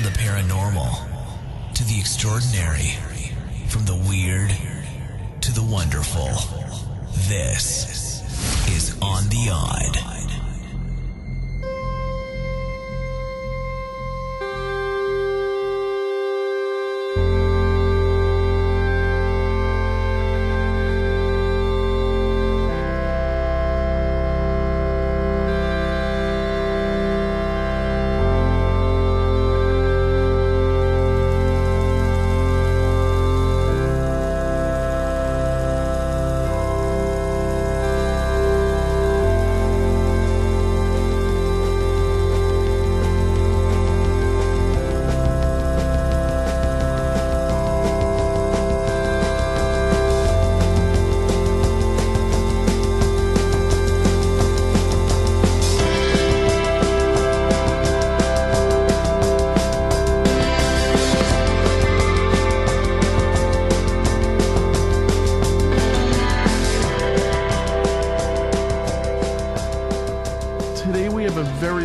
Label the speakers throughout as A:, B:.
A: the paranormal to the extraordinary, from the weird to the wonderful. This is On the Odd.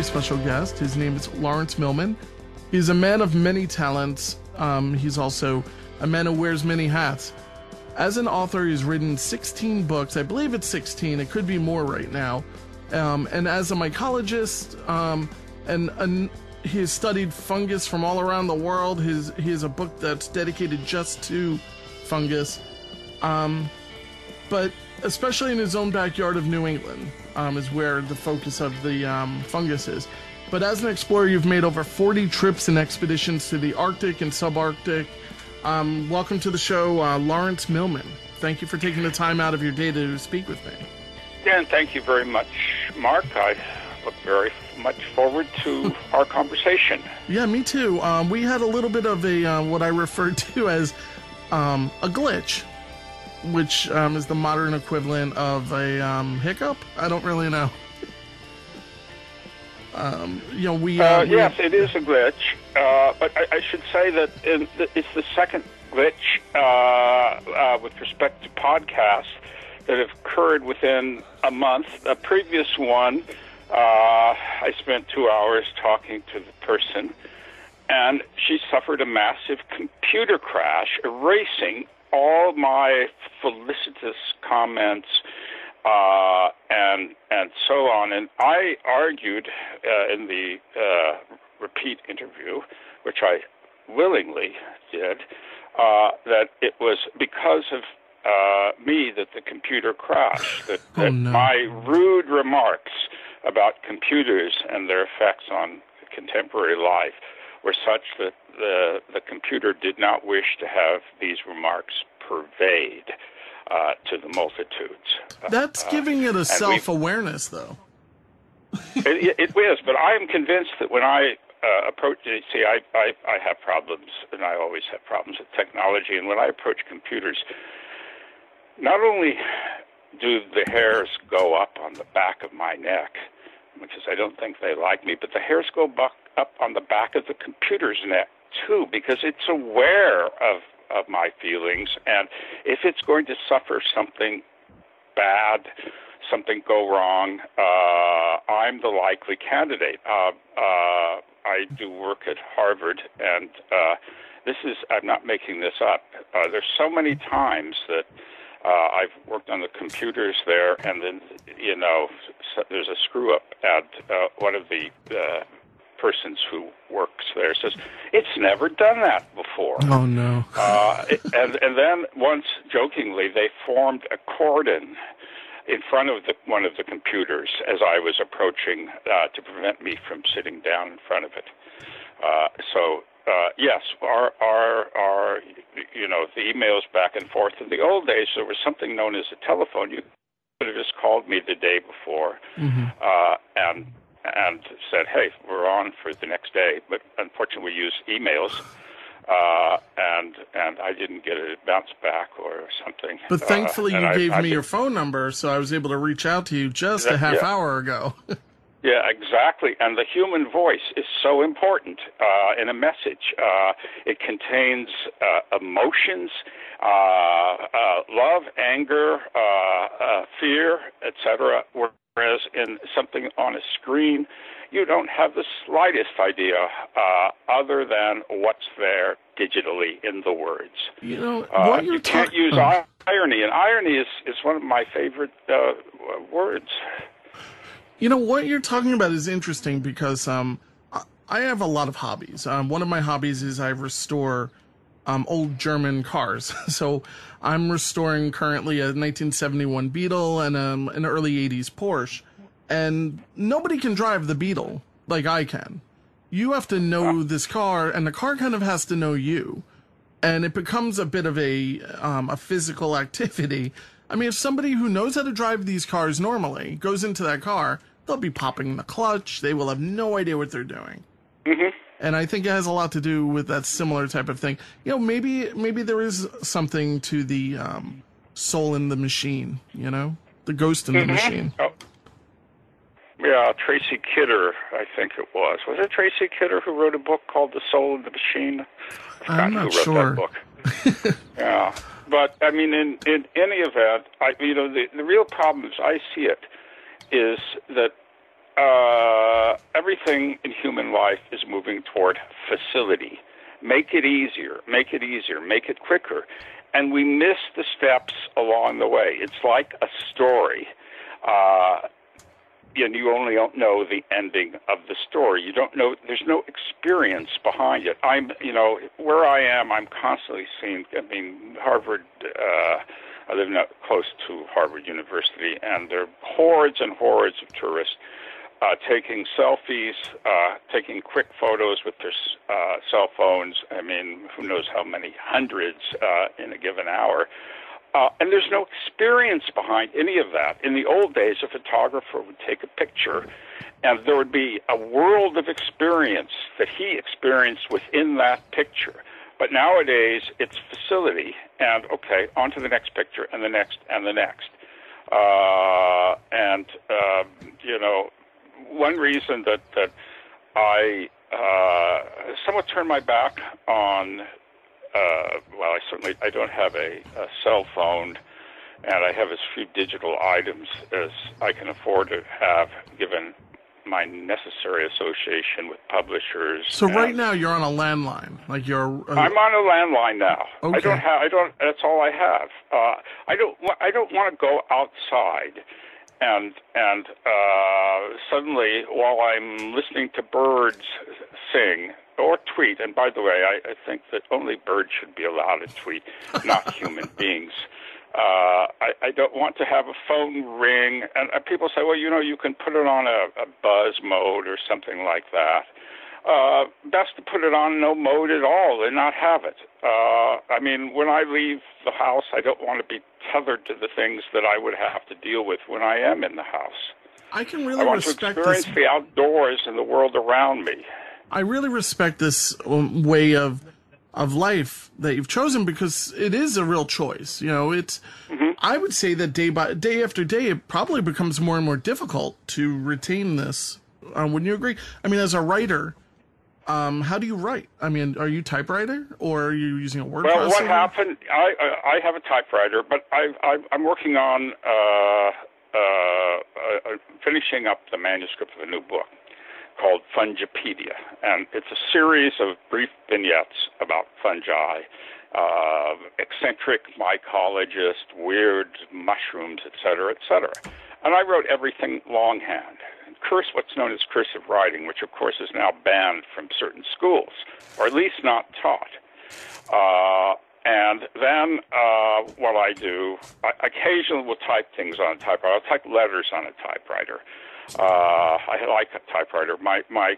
B: Special guest. His name is Lawrence Millman. He's a man of many talents. He's also a man who wears many hats. As an author, he's written 16 books. I believe it's 16. It could be more right now. And as a mycologist, and he has studied fungus from all around the world. He has a book that's dedicated just to fungus. But especially in his own backyard of New England, is where the focus of the fungus is. But as an explorer, you've made over 40 trips and expeditions to the Arctic and Subarctic. Welcome to the show, Lawrence Millman. Thank you for taking the time out of your day to speak with me.
C: Yeah, and thank you very much, Mark. I look very much forward to our conversation.
B: Yeah, me too. We had a little bit of a what I refer to as a glitch, which is the modern equivalent of a hiccup. I don't really know.
C: Yes, it is a glitch, but I should say that it's the second glitch with respect to podcasts that have occurred within a month. A previous one, I spent 2 hours talking to the person, and she suffered a massive computer crash, erasing all my felicitous comments and so on. And I argued in the repeat interview, which I willingly did, that it was because of me that the computer crashed, that my rude remarks about computers and their effects on contemporary life were such that the computer did not wish to have these remarks pervade to the multitudes.
B: That's giving it a self-awareness, though.
C: It is, but I am convinced that when I approach, see, I have problems, and I always have problems with technology, and when I approach computers, not only do the hairs go up on the back of my neck, which is I don't think they like me, but the hairs go up on the back of the computer's neck, too, because it's aware of my feelings, and if it's going to suffer something bad, something go wrong, I'm the likely candidate. I do work at Harvard, and I'm not making this up. There's so many times that I've worked on the computers there, and then, there's a screw-up at one of the persons who works there says, it's never done that before.
B: Oh, no.
C: And then once, jokingly, they formed a cordon in front of one of the computers as I was approaching to prevent me from sitting down in front of it. Yes, our the emails back and forth. In the old days, there was something known as a telephone. You could have just called me the day before, and said, hey, we're on for the next day. But unfortunately, we use emails, and I didn't get a bounce back or something.
B: But thankfully, you gave me your phone number, so I was able to reach out to you just a half hour ago.
C: Yeah, exactly. And the human voice is so important in a message. It contains emotions, love, anger, fear, etc. We're Whereas in something on a screen, you don't have the slightest idea other than what's there digitally in the words.
B: You know, what
C: you can't use irony, and irony is one of my favorite words.
B: You know, what you're talking about is interesting because I have a lot of hobbies. One of my hobbies is I restore old German cars. So I'm restoring currently a 1971 Beetle and an early 80s Porsche. And nobody can drive the Beetle like I can. You have to know this car, and the car kind of has to know you. And it becomes a bit of a physical activity. I mean, if somebody who knows how to drive these cars normally goes into that car, they'll be popping the clutch. They will have no idea what they're doing.
C: Mm-hmm.
B: And I think it has a lot to do with that similar type of thing. You know, maybe there is something to the soul in the machine, you know? The ghost in the machine.
C: Oh. Yeah, Tracy Kidder, I think it was. Was it Tracy Kidder who wrote a book called The Soul in the Machine?
B: I'm not sure.
C: Who wrote that book. Yeah. But, I mean, in any event, the real problem as I see it is that everything in human life is moving toward facility. Make it easier, make it quicker. And we miss the steps along the way. It's like a story. And you only don't know the ending of the story. You don't know, there's no experience behind it. Where I am, I'm constantly seeing, Harvard, I live close to Harvard University, and there are hordes and hordes of tourists taking selfies, taking quick photos with their cell phones. I mean, who knows how many hundreds in a given hour. And there's no experience behind any of that. In the old days, a photographer would take a picture, and there would be a world of experience that he experienced within that picture. But nowadays, it's facility, and okay, on to the next picture, and the next, and the next. One reason that I somewhat turned my back on, I don't have a cell phone, and I have as few digital items as I can afford to have, given my necessary association with publishers.
B: So right now you're on a landline, like you're.
C: I'm on a landline now.
B: Okay.
C: That's all I have. I don't want to go outside, and suddenly while I'm listening to birds sing or tweet. And by the way, I think that only birds should be allowed to tweet, not human beings. I don't want to have a phone ring, and people say, well, you can put it on a buzz mode or something like that. Best to put it on no mode at all and not have it. When I leave the house, I don't want to be tethered to the things that I would have to deal with when I am in the house.
B: I can really
C: I want
B: respect
C: to experience the outdoors and the world around me.
B: I really respect this way of life that you've chosen, because it is a real choice. It's. Mm-hmm. I would say that day after day, it probably becomes more and more difficult to retain this. Wouldn't you agree? As a writer, how do you write? Are you typewriter or are you using a word processor?
C: Well, what happened? I have a typewriter, but I'm working on finishing up the manuscript of a new book called Fungipedia, and it's a series of brief vignettes about fungi, eccentric mycologist, weird mushrooms, etc., etc. And I wrote everything longhand, what's known as cursive writing, which of course is now banned from certain schools, or at least not taught. And then what I do, I occasionally will type things on a typewriter. I'll type letters on a typewriter. I like a typewriter. My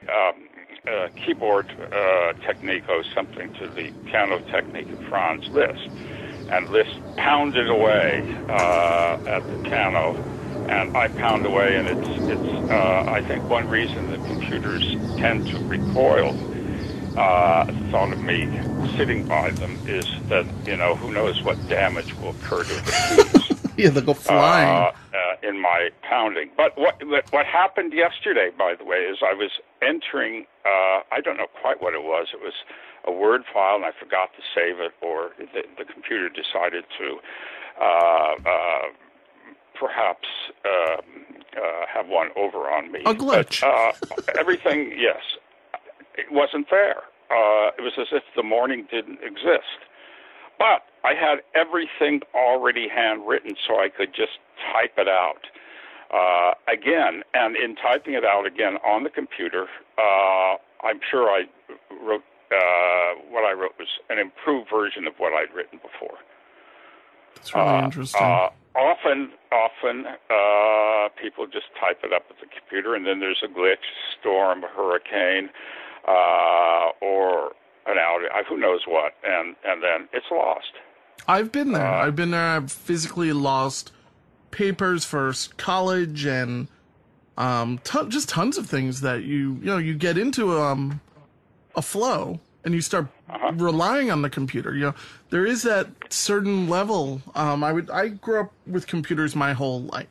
C: keyboard technique owes something to the piano technique of Franz Liszt. And Liszt pounded away at the piano, and I pound away, and it's I think one reason that computers tend to recoil at the thought of me sitting by them is that, who knows what damage will occur to the keys.
B: Yeah, they'll go flying.
C: In my pounding. But what happened yesterday, by the way, is I was entering, I don't know quite what it was. It was a Word file, and I forgot to save it, or the computer decided to perhaps have one over on me.
B: A glitch.
C: But, everything, yes, it wasn't there. It was as if the morning didn't exist. But I had everything already handwritten, so I could just type it out again. And in typing it out again on the computer, I'm sure I wrote what I wrote was an improved version of what I'd written before.
B: That's really interesting.
C: Often, people just type it up at the computer, and then there's a glitch, storm, a hurricane, or an outage, who knows what, and then it's lost.
B: I've been there. I've physically lost papers for college and just tons of things that you get into a flow and you start relying on the computer. There is that certain level. I grew up with computers my whole life,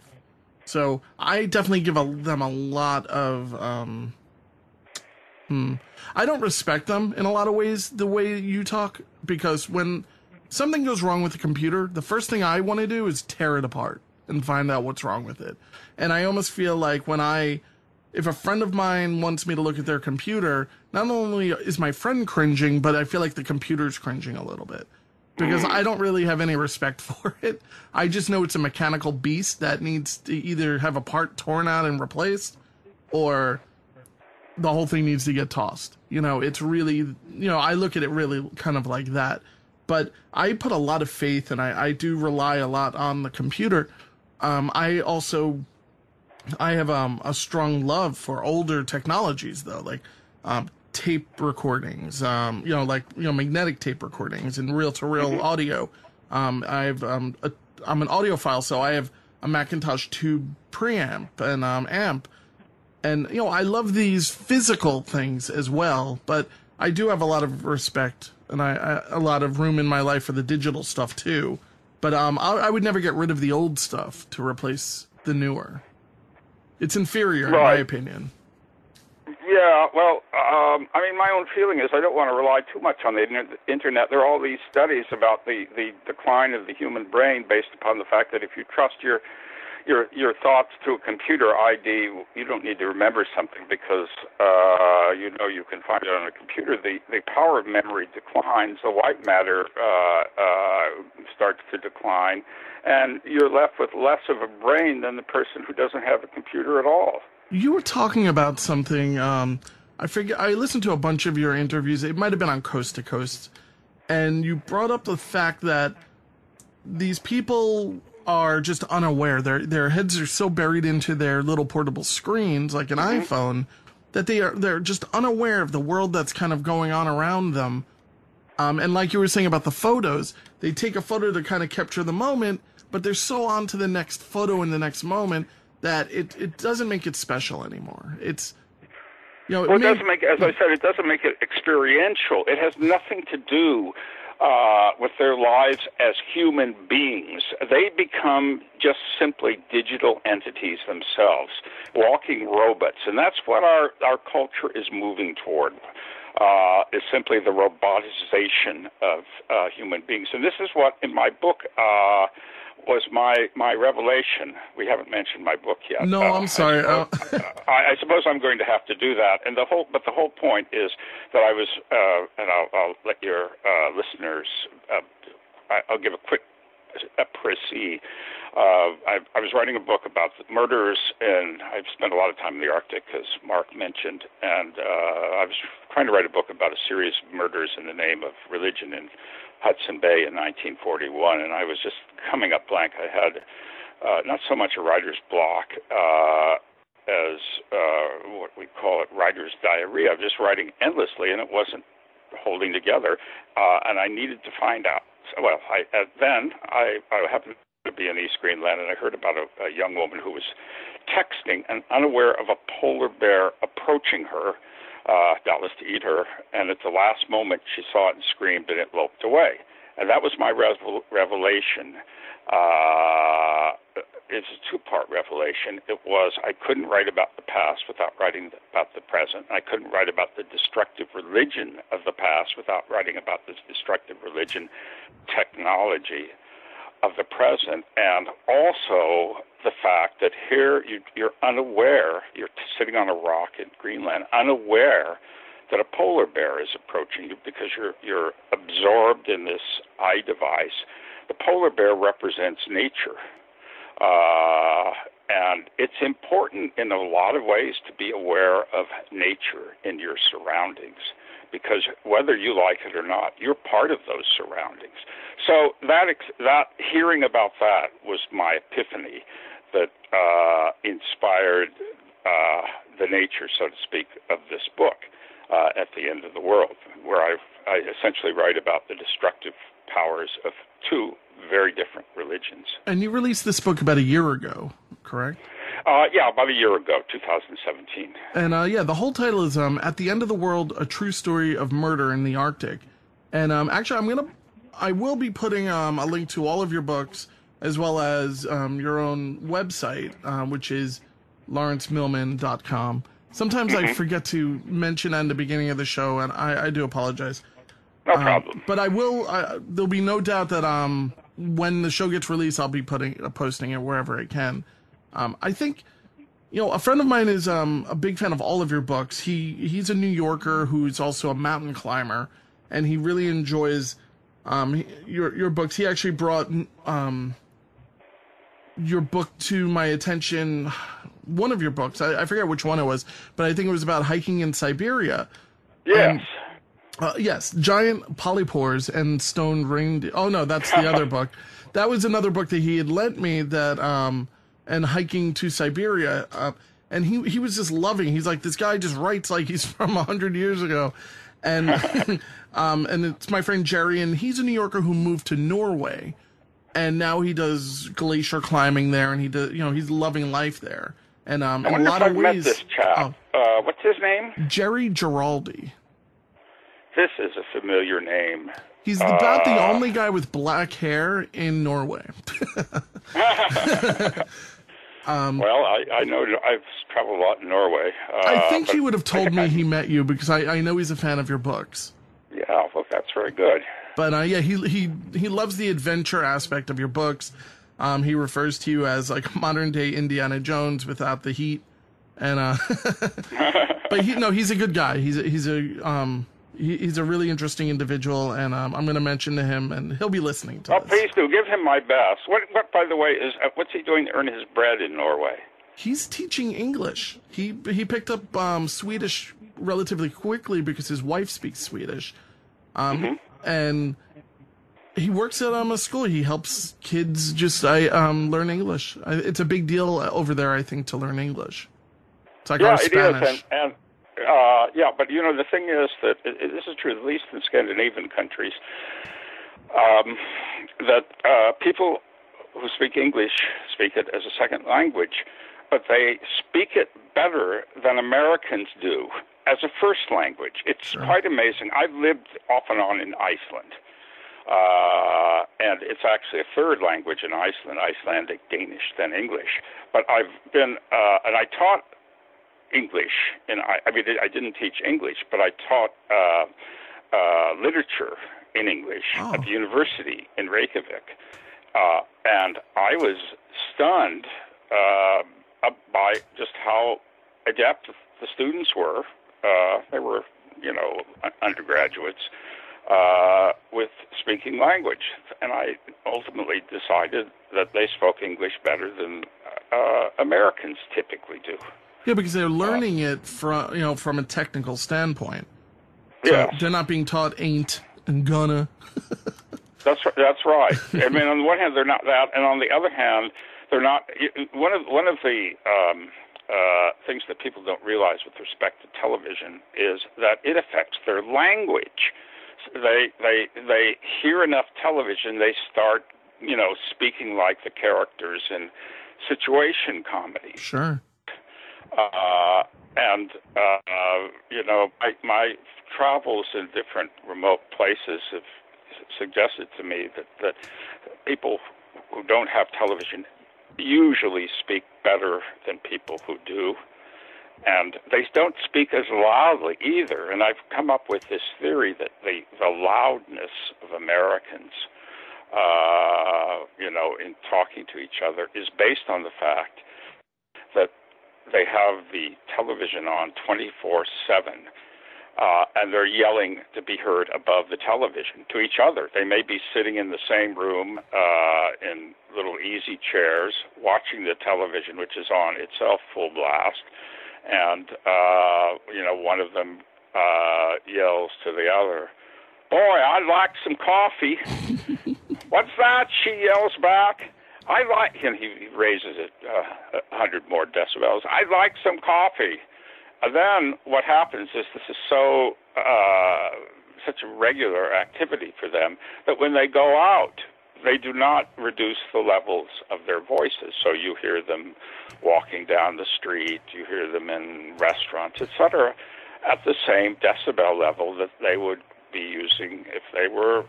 B: so I definitely give them a lot of. I don't respect them in a lot of ways the way you talk, because when something goes wrong with the computer, the first thing I want to do is tear it apart and find out what's wrong with it. And I almost feel like if a friend of mine wants me to look at their computer, not only is my friend cringing, but I feel like the computer's cringing a little bit, because I don't really have any respect for it. I just know it's a mechanical beast that needs to either have a part torn out and replaced, or the whole thing needs to get tossed. It's really, I look at it really kind of like that. But I put a lot of faith, and I do rely a lot on the computer. I have a strong love for older technologies, though, like tape recordings, magnetic tape recordings and reel-to-reel audio. I'm an audiophile, so I have a Macintosh tube preamp and amp. And, I love these physical things as well, but I do have a lot of respect and a lot of room in my life for the digital stuff too. But I would never get rid of the old stuff to replace the newer. It's inferior, in my opinion.
C: Yeah, well, my own feeling is I don't want to rely too much on the internet. There are all these studies about the decline of the human brain based upon the fact that if you trust your thoughts to a computer ID, you don't need to remember something because you can find it on a computer. The power of memory declines, the white matter starts to decline, and you're left with less of a brain than the person who doesn't have a computer at all.
B: You were talking about something, I listened to a bunch of your interviews, it might have been on Coast to Coast, and you brought up the fact that these people are just unaware. Their heads are so buried into their little portable screens, like an iPhone, that they're just unaware of the world that's kind of going on around them. And like you were saying about the photos, they take a photo to kind of capture the moment, but they're so on to the next photo in the next moment that it doesn't make it special anymore. It's, it
C: doesn't make, as I said, it doesn't make it experiential. It has nothing to do with their lives as human beings. They become just simply digital entities themselves, walking robots. And that's what our culture is moving toward, is simply the robotization of human beings. And this is what, in my book, was my revelation. We haven't mentioned my book yet.
B: No, I'm sorry.
C: I suppose I'm going to have to do that. And the whole point is that I was, and I'll let your listeners. I'll give a quick précis. I was writing a book about the murders, and I've spent a lot of time in the Arctic, as Mark mentioned, and I was trying to write a book about a series of murders in the name of religion in Hudson Bay in 1941, and I was just coming up blank. I had not so much a writer's block as what we call it, writer's diarrhea. I was just writing endlessly, and it wasn't holding together, and I needed to find out. Well, then I happened to be in East Greenland, and I heard about a young woman who was texting and unaware of a polar bear approaching her, doubtless to eat her, and at the last moment she saw it and screamed, and it loped away. And that was my revelation. It's a two-part revelation. It was I couldn't write about the past without writing about the present. I couldn't write about the destructive religion of the past without writing about this destructive religion technology. of the present, and also the fact that here you're unaware, you're sitting on a rock in Greenland, unaware that a polar bear is approaching you because you're absorbed in this eye device. The polar bear represents nature. And it's important in a lot of ways to be aware of nature in your surroundings, because whether you like it or not, you're part of those surroundings. So that hearing about that was my epiphany that inspired the nature, so to speak, of this book, At the End of the World, where I essentially write about the destructive powers of two very different religions.
B: And you released this book about a year ago, correct?
C: Yeah, about a year ago, 2017.
B: And yeah, the whole title is At the End of the World, A True Story of Murder in the Arctic. And actually, I will be putting a link to all of your books, as well as your own website, which is lawrencemillman.com. Sometimes I forget to mention that in the beginning of the show, and I do apologize.
C: No problem.
B: But I will. There'll be no doubt that when the show gets released, I'll be posting it wherever I can. I think, a friend of mine is a big fan of all of your books. He's a New Yorker who's also a mountain climber, and he really enjoys your books. He actually brought your book to my attention. One of your books, I forget which one it was, but I think it was about hiking in Siberia.
C: Yes.
B: Yes, giant polypores and stone reindeer. Oh no, that's the other book. That was another book that he had lent me. That and hiking to Siberia, and he was just loving. He's like, this guy just writes like he's from 100 years ago, and and it's my friend Jerry, and he's a New Yorker who moved to Norway, and now he does glacier climbing there, and he does, he's loving life there, and in a lot of ways.
C: Met this chap. What's his name?
B: Jerry Giraldi.
C: This is a familiar name.
B: He's about the only guy with black hair in Norway.
C: Well, I know I've traveled a lot in Norway.
B: I think he would have told me he met you, because I know he's a fan of your books.
C: Yeah, well, that's very good.
B: But yeah, he loves the adventure aspect of your books. He refers to you as like modern day Indiana Jones without the heat, and but he's a good guy. He's a really interesting individual, and I'm going to mention to him, and he'll be listening to this.
C: Please do. Give him my best. What by the way, what's he doing to earn his bread in Norway?
B: He's teaching English. He picked up Swedish relatively quickly because his wife speaks Swedish. And he works at a school. He helps kids just learn English. It's a big deal over there, I think, to learn English. It's like our Spanish.
C: It is, and yeah, but the thing is that this is true, at least in Scandinavian countries, that people who speak English speak it as a second language, but they speak it better than Americans do as a first language. It's quite amazing. I've lived off and on in Iceland, and it's actually a third language in Iceland, Icelandic, Danish, then English. But I've been, and I taught English, and I I didn't teach English, but I taught literature in English at the university in Reykjavik, and I was stunned by just how adept the students were. They were, undergraduates with speaking language, and I ultimately decided that they spoke English better than Americans typically do.
B: Yeah, because they're learning it from a technical standpoint. So they're not being taught ain't and gonna.
C: That's right. I mean, on the one hand, they're not that, and on the other hand, they're not. One of the things that people don't realize with respect to television is that it affects their language. They hear enough television, they start speaking like the characters in situation comedy.
B: Sure.
C: My travels in different remote places have suggested to me that people who don't have television usually speak better than people who do, and they don't speak as loudly either. And I've come up with this theory that the loudness of Americans in talking to each other is based on the fact that they have the television on 24/7. And they're yelling to be heard above the television to each other. They may be sitting in the same room in little easy chairs watching the television, which is on itself full blast. And, one of them yells to the other, "Boy, I'd like some coffee." "What's that?" she yells back. And he raises it 100 more decibels. "I'd like some coffee." And then what happens is this is such a regular activity for them that when they go out, they do not reduce the levels of their voices. So you hear them walking down the street, you hear them in restaurants, etc., at the same decibel level that they would be using if they were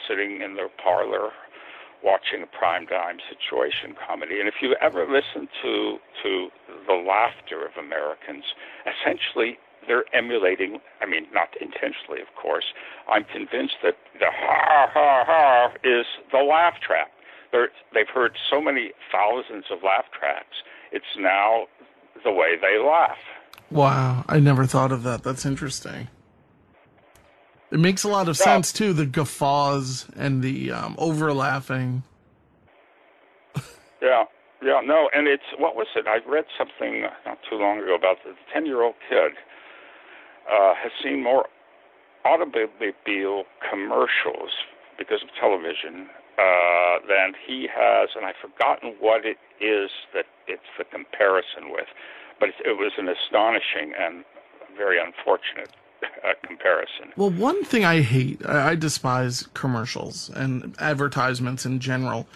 C: sitting in their parlor watching a prime-time situation comedy. And if you ever listen to the laughter of Americans, essentially they're emulating, not intentionally, of course. I'm convinced that the ha is the laugh track. They've heard so many thousands of laugh tracks, it's now the way they laugh.
B: Wow, I never thought of that. That's interesting. It makes a lot of sense, too, the guffaws and the over-laughing.
C: No, and what was it? I read something not too long ago about the 10-year-old kid has seen more automobile commercials because of television than he has, and I've forgotten what it is that it's the comparison with, but it was an astonishing and very unfortunate comparison.
B: Well, one thing I hate, I despise commercials and advertisements in general,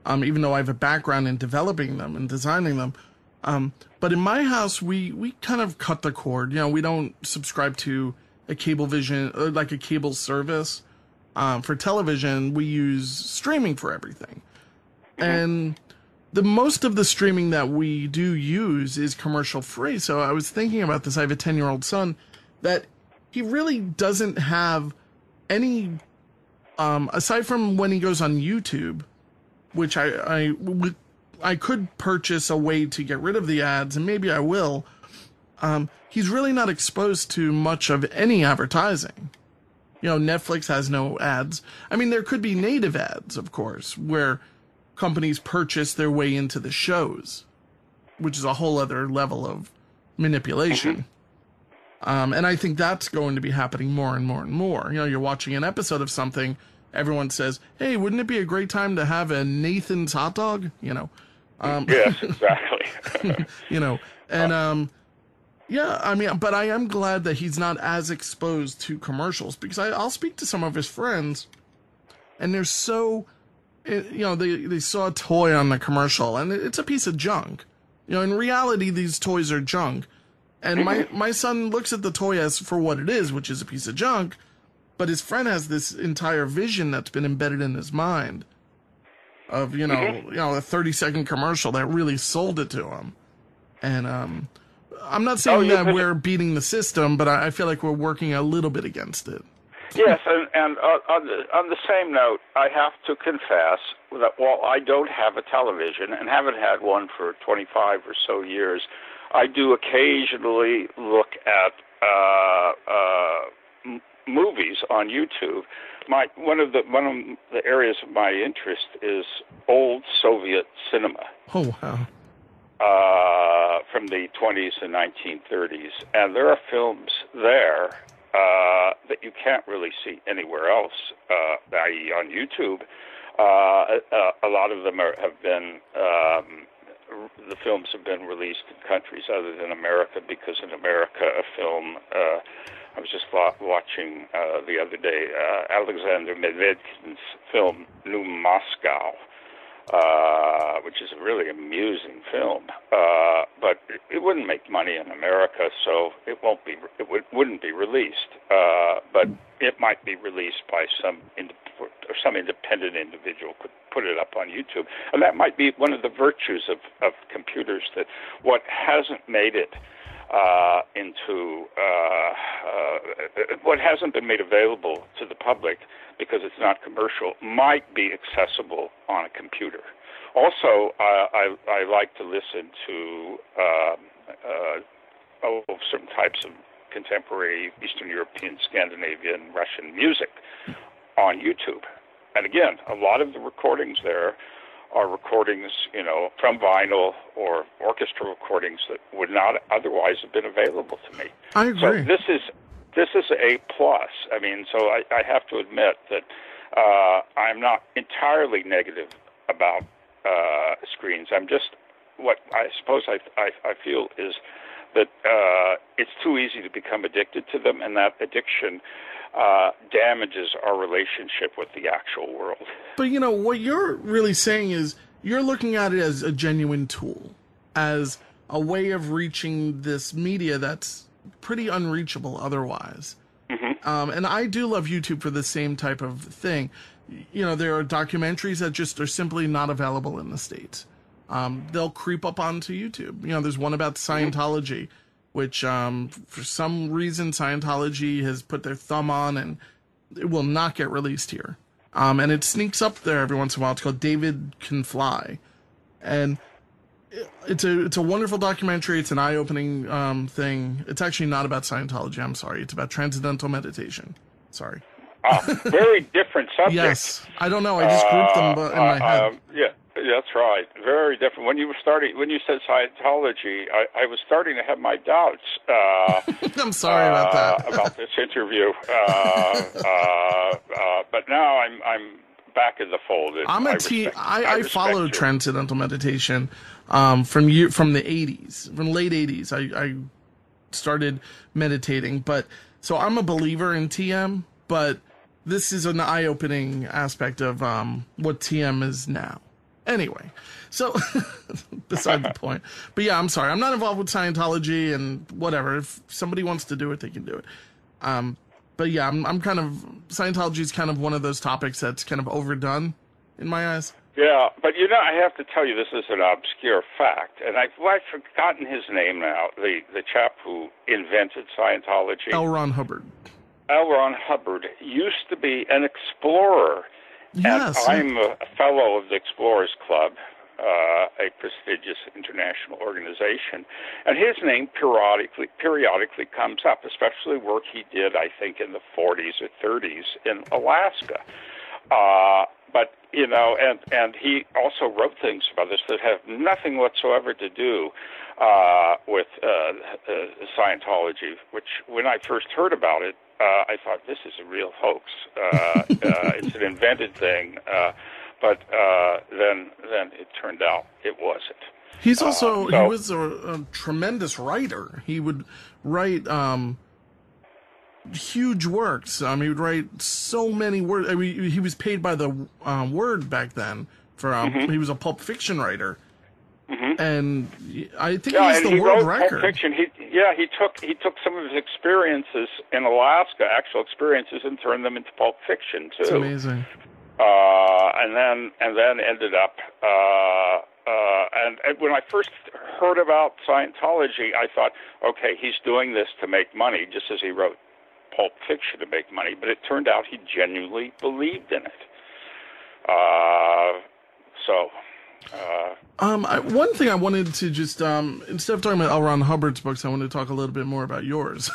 B: even though I have a background in developing them and designing them. But in my house, we kind of cut the cord. We don't subscribe to a Cablevision, like a cable service. For television, we use streaming for everything. And the most of the streaming that we do use is commercial free. So I was thinking about this. I have a 10-year-old son that he really doesn't have any, aside from when he goes on YouTube, which I could purchase a way to get rid of the ads, and maybe I will. He's really not exposed to much of any advertising. Netflix has no ads. There could be native ads, of course, where companies purchase their way into the shows, which is a whole other level of manipulation. And I think that's going to be happening more and more and more. You're watching an episode of something, everyone says, "Hey, wouldn't it be a great time to have a Nathan's hot dog?"
C: Yes, exactly.
B: But I am glad that he's not as exposed to commercials, because I'll speak to some of his friends, and they're so, they saw a toy on the commercial, and it's a piece of junk. In reality, these toys are junk. And my son looks at the toy as for what it is, which is a piece of junk, but his friend has this entire vision that's been embedded in his mind of, a 30-second commercial that really sold it to him. And I'm not saying that we're beating the system, but I feel like we're working a little bit against it.
C: Yes, and on the same note, I have to confess that while I don't have a television and haven't had one for 25 or so years, I do occasionally look at movies on YouTube. One of the areas of my interest is old Soviet cinema.
B: Oh, wow.
C: From the 20s and 1930s. And there are films there that you can't really see anywhere else, i.e. on YouTube. A lot of them have been... the films have been released in countries other than America, because in America a film, I was just watching the other day, Alexander Medvedkin's film New Moscow, which is a really amusing film, but it wouldn't make money in America, so it wouldn't be released, but it might be released by some independent individual could put it up on YouTube. And that might be one of the virtues of computers, that what hasn't made it into what hasn't been made available to the public because it's not commercial might be accessible on a computer. Also, I like to listen to certain types of contemporary Eastern European, Scandinavian, Russian music on YouTube. And again, a lot of the recordings there are recordings, from vinyl or orchestra recordings that would not otherwise have been available to me.
B: I agree.
C: So this is a plus. I mean, so I have to admit that I'm not entirely negative about screens. I'm just, what I suppose I feel is that it's too easy to become addicted to them, and that addiction damages our relationship with the actual world.
B: But what you're really saying is you're looking at it as a genuine tool, as a way of reaching this media that's pretty unreachable otherwise. Mm-hmm. And I do love YouTube for the same type of thing. There are documentaries that just are simply not available in the States. They'll creep up onto YouTube. There's one about Scientology, which for some reason Scientology has put their thumb on, and it will not get released here. And it sneaks up there every once in a while. It's called David Can Fly. And it's a wonderful documentary. It's an eye-opening thing. It's actually not about Scientology. I'm sorry. It's about transcendental meditation. Sorry.
C: Very different subject.
B: Yes. I don't know. I just grouped them in my head.
C: Yeah, that's right. Very different. When you said Scientology, I was starting to have my doubts.
B: I'm sorry about that.
C: About this interview. But now I'm back in the fold.
B: I follow transcendental meditation from the 80s, from late 80s. I started meditating, but so I'm a believer in TM, but this is an eye-opening aspect of what TM is now. Anyway, so beside the point. But yeah, I'm sorry. I'm not involved with Scientology and whatever. If somebody wants to do it, they can do it. But yeah, I'm kind of, Scientology is kind of one of those topics that's kind of overdone in my eyes.
C: Yeah, but I have to tell you, this is an obscure fact, and I've forgotten his name now, the chap who invented Scientology.
B: L. Ron Hubbard.
C: L. Ron Hubbard used to be an explorer.
B: Yes.
C: And I'm a fellow of the Explorers Club, a prestigious international organization. And his name periodically comes up, especially work he did, I think, in the 40s or 30s in Alaska. But, and he also wrote things about this that have nothing whatsoever to do with Scientology, which when I first heard about it, I thought, this is a real hoax. It's an invented thing. But then it turned out it wasn't.
B: He's also, he was a tremendous writer. He would write huge works. He would write so many words. I mean, he was paid by the word back then. He was a pulp fiction writer. Mm-hmm. And I think he's the world record.
C: Pulp Fiction. He took some of his experiences in Alaska, actual experiences, and turned them into Pulp Fiction too.
B: It's amazing.
C: And then ended up. And when I first heard about Scientology, I thought, okay, he's doing this to make money, just as he wrote Pulp Fiction to make money. But it turned out he genuinely believed in it.
B: One thing I wanted to just, instead of talking about L. Ron Hubbard's books, I wanted to talk a little bit more about yours.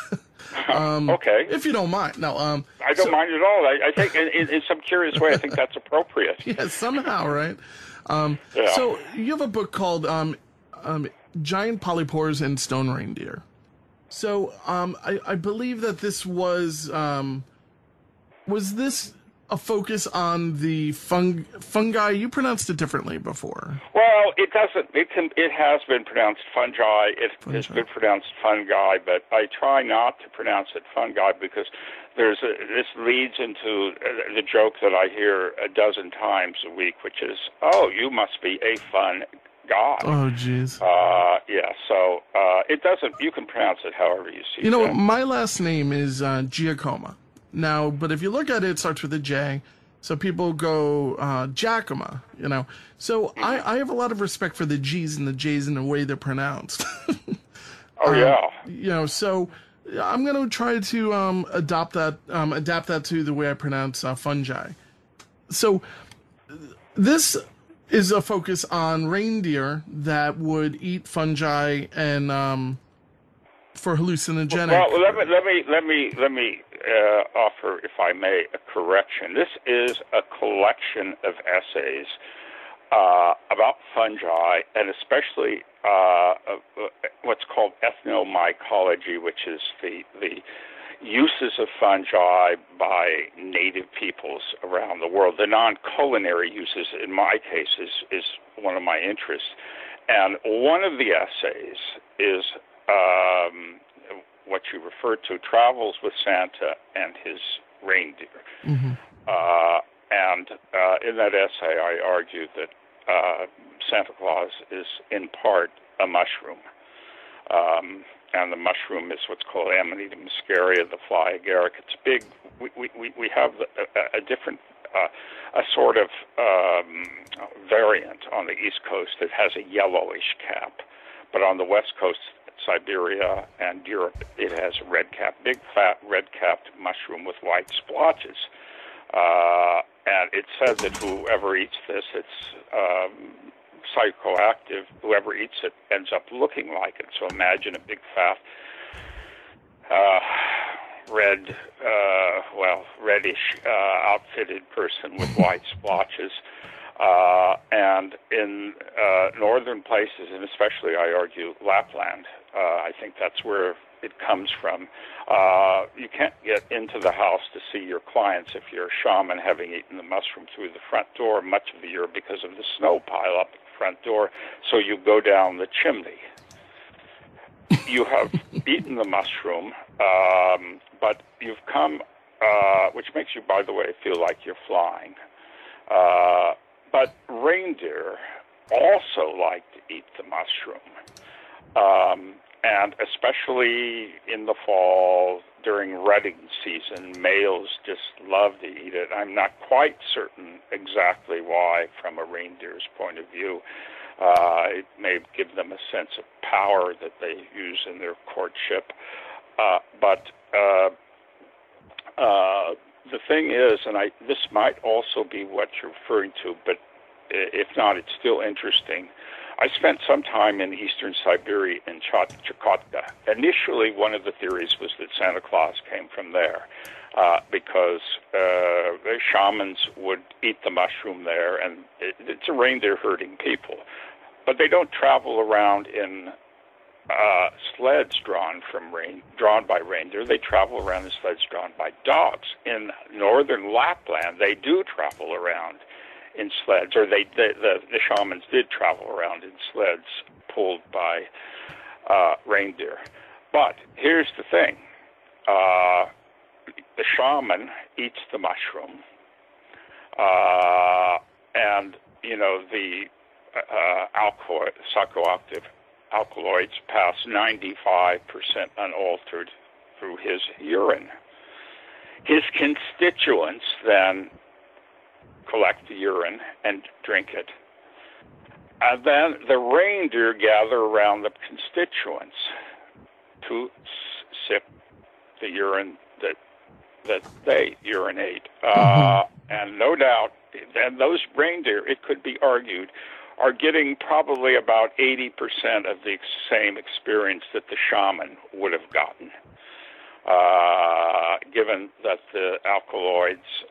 C: Okay.
B: If you don't mind. No,
C: I don't mind at all. I think in some curious way, I think that's appropriate.
B: Yeah, somehow, right?
C: Yeah.
B: So you have a book called Giant Polypores and Stone Reindeer. So I believe that this was this a focus on the fungi? You pronounced it differently before.
C: Well, it doesn't. It has been pronounced fungi. It has been pronounced fungi, but I try not to pronounce it fungi because this leads into the joke that I hear a dozen times a week, which is, "Oh, you must be a fun guy."
B: Oh, jeez.
C: Yeah. So it doesn't. You can pronounce it however you see.
B: My last name is Giacomo. Now, but if you look at it, it starts with a J, so people go Giacomo, So I have a lot of respect for the G's and the J's and the way they're pronounced.
C: Oh, yeah.
B: You know, so I'm going to try to adapt that to the way I pronounce fungi. So this is a focus on reindeer that would eat fungi and for hallucinogenic.
C: Well, let me offer, if I may, a correction. This is a collection of essays about fungi, and especially what's called ethnomycology, which is the uses of fungi by native peoples around the world. The non-culinary uses, in my case, is one of my interests. And one of the essays is what you referred to, Travels with Santa and His Reindeer.
B: Mm-hmm.
C: And in that essay, I argued that Santa Claus is in part a mushroom. And the mushroom is what's called Amanita muscaria, the fly agaric. It's big. We have a different, a sort of variant on the East Coast that has a yellowish cap. But on the West Coast, Siberia and Europe, it has a red cap, big, fat, red-capped mushroom with white splotches. And it's said that whoever eats this, it's psychoactive. Whoever eats it ends up looking like it. So imagine a big, fat, reddish, outfitted person with white splotches. And in northern places, and especially, I argue, Lapland, I think that's where it comes from. You can't get into the house to see your clients if you're a shaman having eaten the mushroom through the front door much of the year because of the snow pile up at the front door, so you go down the chimney. You have eaten the mushroom, but you've come, which makes you, by the way, feel like you're flying. But reindeer also like to eat the mushroom. And especially in the fall, during rutting season, males just love to eat it. I'm not quite certain exactly why, from a reindeer's point of view. It may give them a sense of power that they use in their courtship. But the thing is, and this might also be what you're referring to, but if not, it's still interesting. I spent some time in eastern Siberia in Chukotka. Initially, one of the theories was that Santa Claus came from there because the shamans would eat the mushroom there, and it's a reindeer herding people. But they don't travel around in sleds drawn by reindeer. They travel around in sleds drawn by dogs. In northern Lapland, they do travel around in sleds, or the shamans did travel around in sleds pulled by reindeer. But here's the thing. The shaman eats the mushroom, and, you know, the psychoactive alkaloids pass 95% unaltered through his urine. His constituents then collect the urine and drink it. And then the reindeer gather around the constituents to sip the urine that they urinate. And no doubt, and those reindeer, it could be argued, are getting probably about 80% of the same experience that the shaman would have gotten. Given that the alkaloids,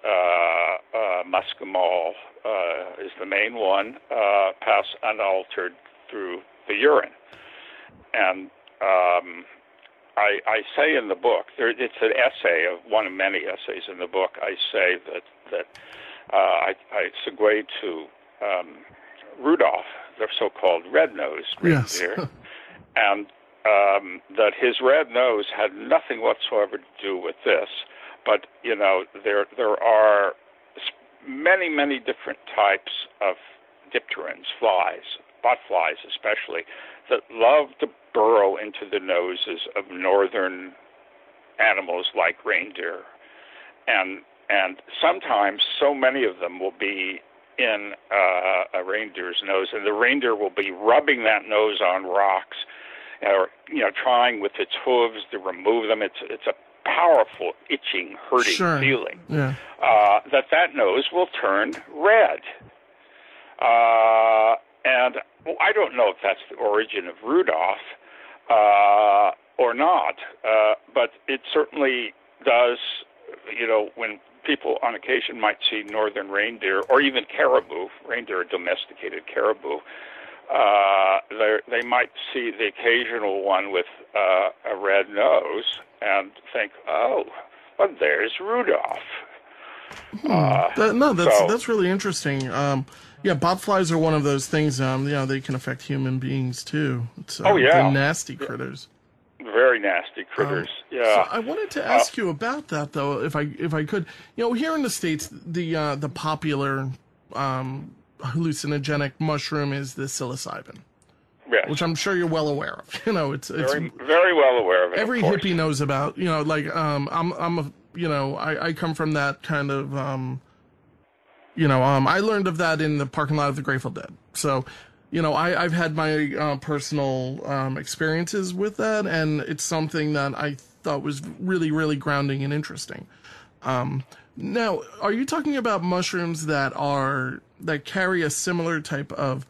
C: muscimol is the main one, pass unaltered through the urine. And I say in the book, it's an essay, one of many essays in the book, I say that I segue to Rudolph, the so-called red-nosed reindeer,
B: yes.
C: and that his red nose had nothing whatsoever to do with this. But, you know, there are many, many different types of dipterans, flies, botflies especially, that love to burrow into the noses of northern animals like reindeer. And sometimes so many of them will be in a reindeer's nose, and the reindeer will be rubbing that nose on rocks or trying with its hooves to remove them. It's a powerful, itching, hurting feeling.
B: Yeah.
C: That nose will turn red. And I don't know if that's the origin of Rudolph or not, but it certainly does, when people on occasion might see northern reindeer or even caribou, reindeer are domesticated caribou, they might see the occasional one with a red nose and think, oh, well, there's Rudolph.
B: That's really interesting. Botflies are one of those things. They can affect human beings too. They're nasty critters.
C: Very nasty critters.
B: So I wanted to ask you about that, though, if I could. Here in the States, the popular hallucinogenic mushroom is the psilocybin.
C: Yes.
B: Which I'm sure you're well aware of. It's
C: very, very well aware of it.
B: Every hippie knows about. I come from that kind of. I learned of that in the parking lot of the Grateful Dead. So, I've had my personal experiences with that, and it's something that I thought was really, really grounding and interesting. Now, are you talking about mushrooms that carry a similar type of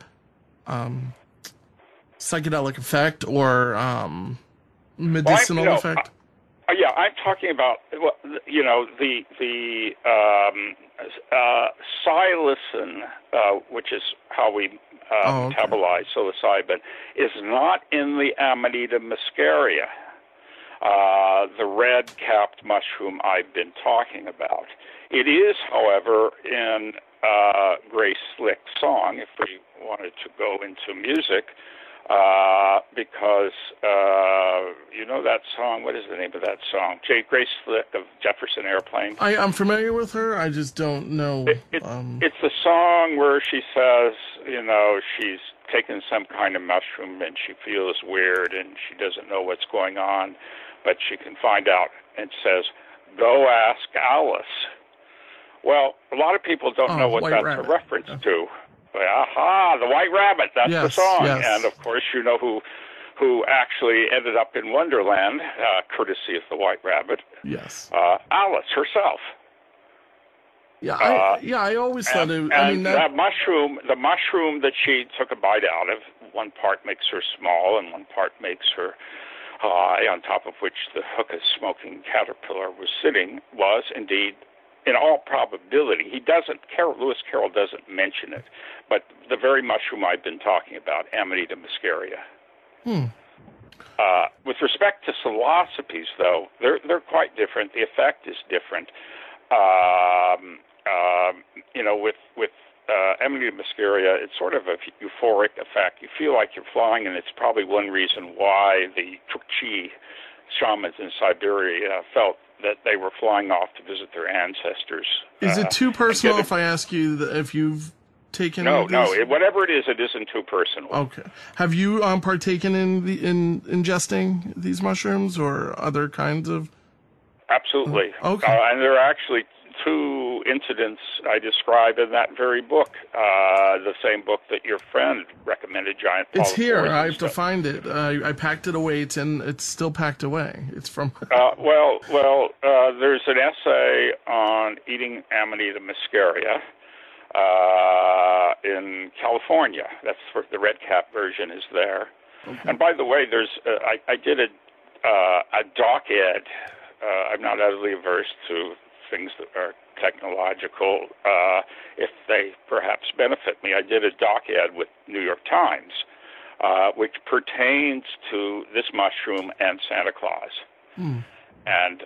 B: psychedelic effect or medicinal effect?
C: I'm talking about the psilocin, which is how we metabolize psilocybin, is not in the Amanita muscaria, the red-capped mushroom I've been talking about. It is, however, in Grace Slick's song, if we wanted to go into music, because that song. What is the name of that song? Grace Slick of Jefferson Airplane.
B: I'm familiar with her. I just don't know.
C: It's the song where she says, she's taken some kind of mushroom and she feels weird and she doesn't know what's going on, but she can find out, and says, "Go ask Alice." Well, a lot of people don't know what that's a reference to. Aha, the White Rabbit, that's the song.
B: Yes.
C: And, of course, you know who actually ended up in Wonderland, courtesy of the White Rabbit.
B: Yes.
C: Alice herself.
B: Yeah, I always thought it...
C: the mushroom that she took a bite out of, one part makes her small and one part makes her high, on top of which the hookah-smoking caterpillar was sitting, was indeed... in all probability, Lewis Carroll doesn't mention it, but the very mushroom I've been talking about, Amanita muscaria. With respect to psilocybes, though, they're quite different. The effect is different. With Amanita muscaria, it's sort of a euphoric effect. You feel like you're flying, and it's probably one reason why the Chukchi shamans in Siberia felt that they were flying off to visit their ancestors.
B: Is it too personal if I ask you if you've taken?
C: No. Whatever it isn't too personal.
B: Okay. Have you partaken in ingesting these mushrooms or other kinds of?
C: Absolutely.
B: Okay.
C: And there are actually two incidents I describe in that very book, the same book that your friend recommended, Giant Paul.
B: It's here. I have to find it. I packed it away. It's still packed away. It's from...
C: there's an essay on eating Amanita muscaria in California. That's for the red cap version is there. Okay. And by the way, there's I did a doc ed. I'm not utterly averse to things that are technological, if they perhaps benefit me. I did a doc ed with New York Times, which pertains to this mushroom and Santa Claus. And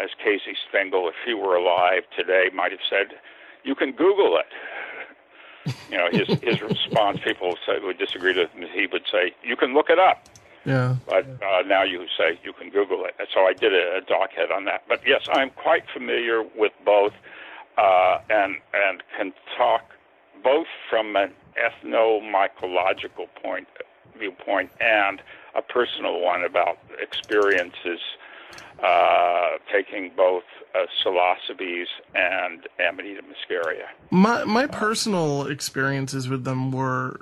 C: as Casey Stengel, if he were alive today, might have said, "You can Google it." His response, people would disagree with him. He would say, "You can look it up."
B: Yeah.
C: But now you say you can Google it. So I did a doc head on that. But yes, I'm quite familiar with both, and can talk both from an ethno-mycological viewpoint and a personal one about experiences taking both psilocybes and Amanita muscaria.
B: My personal experiences with them were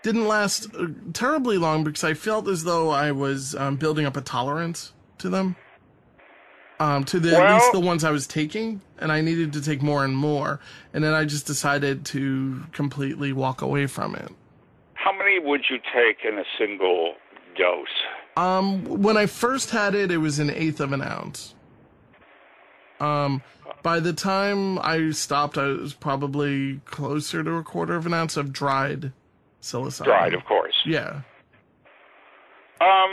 B: didn't last terribly long because I felt as though I was building up a tolerance to them. At least the ones I was taking, and I needed to take more and more. And then I just decided to completely walk away from it.
C: How many would you take in a single dose?
B: When I first had it, it was 1/8 of an ounce. By the time I stopped, I was probably closer to 1/4 of an ounce of dried psilocybin.
C: Dried, of course.
B: Yeah.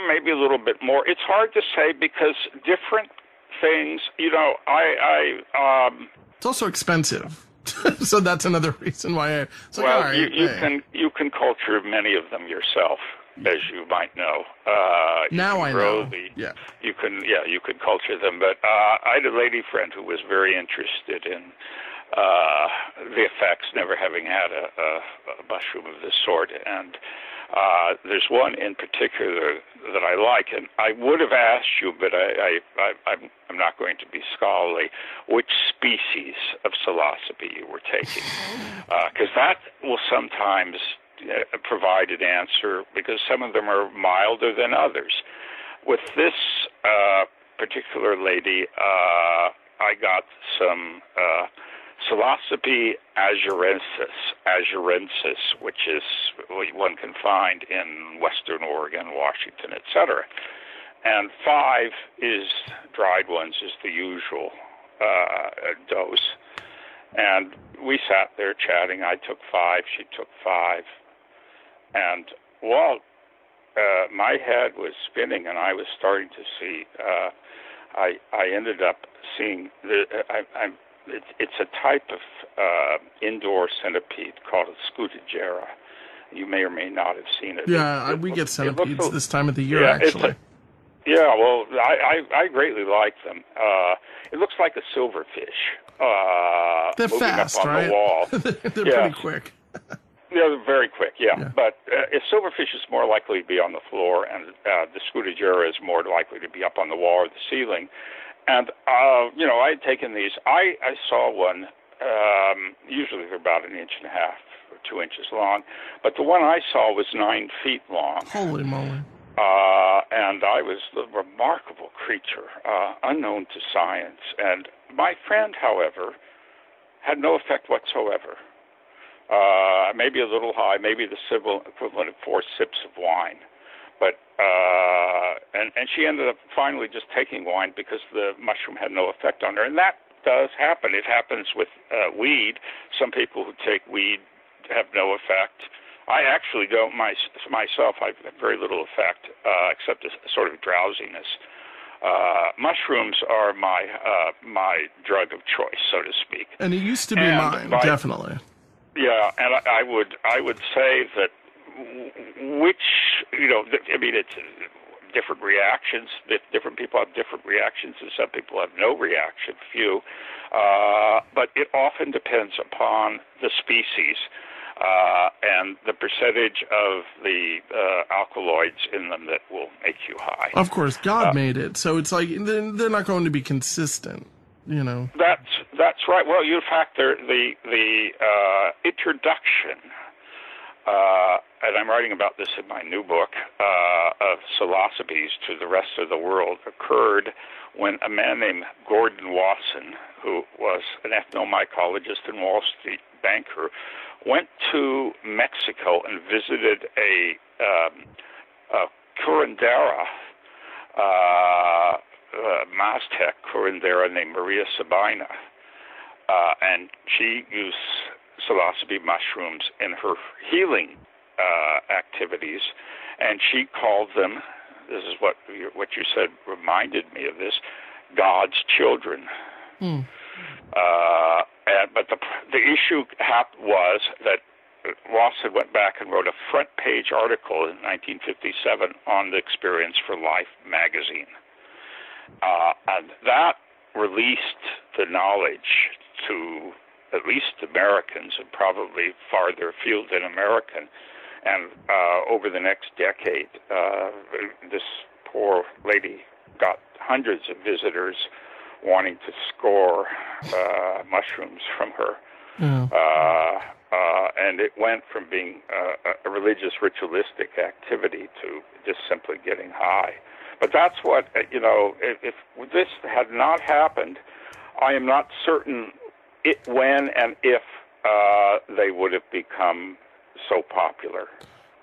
C: Maybe a little bit more. It's hard to say because different things,
B: It's also expensive. So that's another reason why
C: you can culture many of them yourself, as you might know.
B: Now I know.
C: You can culture them. But I had a lady friend who was very interested in the effects, never having had a mushroom of this sort, and there's one in particular that I like, and I would have asked you, but I'm not going to be scholarly, which species of psilocybe you were taking, because that will sometimes provide an answer, because some of them are milder than others. With this particular lady, I got some psilocybe azurensis, which is one can find in western Oregon, Washington, etc. And 5 is dried ones, is the usual dose. And we sat there chatting. I took 5, she took 5. And while my head was spinning and I was starting to see, I ended up seeing, it's a type of indoor centipede called a Scutigera. You may or may not have seen it.
B: Yeah, we get centipedes this time of the year, actually.
C: Well, I greatly like them. It looks like a silverfish.
B: They're fast,
C: up on
B: right?
C: the wall.
B: They're pretty quick.
C: Yeah, they're very quick, yeah. But a silverfish is more likely to be on the floor, and the Scutigera is more likely to be up on the wall or the ceiling. And, I had taken these. I saw one, usually they're about 1.5 inches or 2 inches long, but the one I saw was 9 feet long.
B: Holy moly.
C: And I was a remarkable creature, unknown to science. And my friend, however, had no effect whatsoever. Maybe a little high, maybe the civil equivalent of 4 sips of wine. But and she ended up finally just taking wine because the mushroom had no effect on her. And that does happen. It happens with weed. Some people who take weed have no effect. I actually don't myself. I have very little effect except a sort of drowsiness. Mushrooms are my drug of choice, so to speak.
B: And it used to be mine, definitely.
C: Yeah, and I would say that it's different reactions. Different people have different reactions, and some people have no reaction, few. But it often depends upon the species and the percentage of the alkaloids in them that will make you high.
B: Of course, God made it, so it's like they're not going to be consistent.
C: That's right. Well, in fact, the introduction, and I'm writing about this in my new book, of psilocybes to the rest of the world occurred when a man named Gordon Wasson, who was an ethnomycologist and Wall Street banker, went to Mexico and visited a curandera, Maztec curandera named Maria Sabina, and she used psilocybe mushrooms in her healing activities, and she called them, this is what you said reminded me of this, God's children. But the issue was that Wasson went back and wrote a front-page article in 1957 on the Experience for Life magazine. And that released the knowledge to at least Americans and probably farther afield than American. And over the next decade, this poor lady got hundreds of visitors wanting to score mushrooms from her.
B: Yeah.
C: And it went from being a religious, ritualistic activity to just simply getting high. But that's what, if this had not happened, I am not certain when and if they would have become so popular.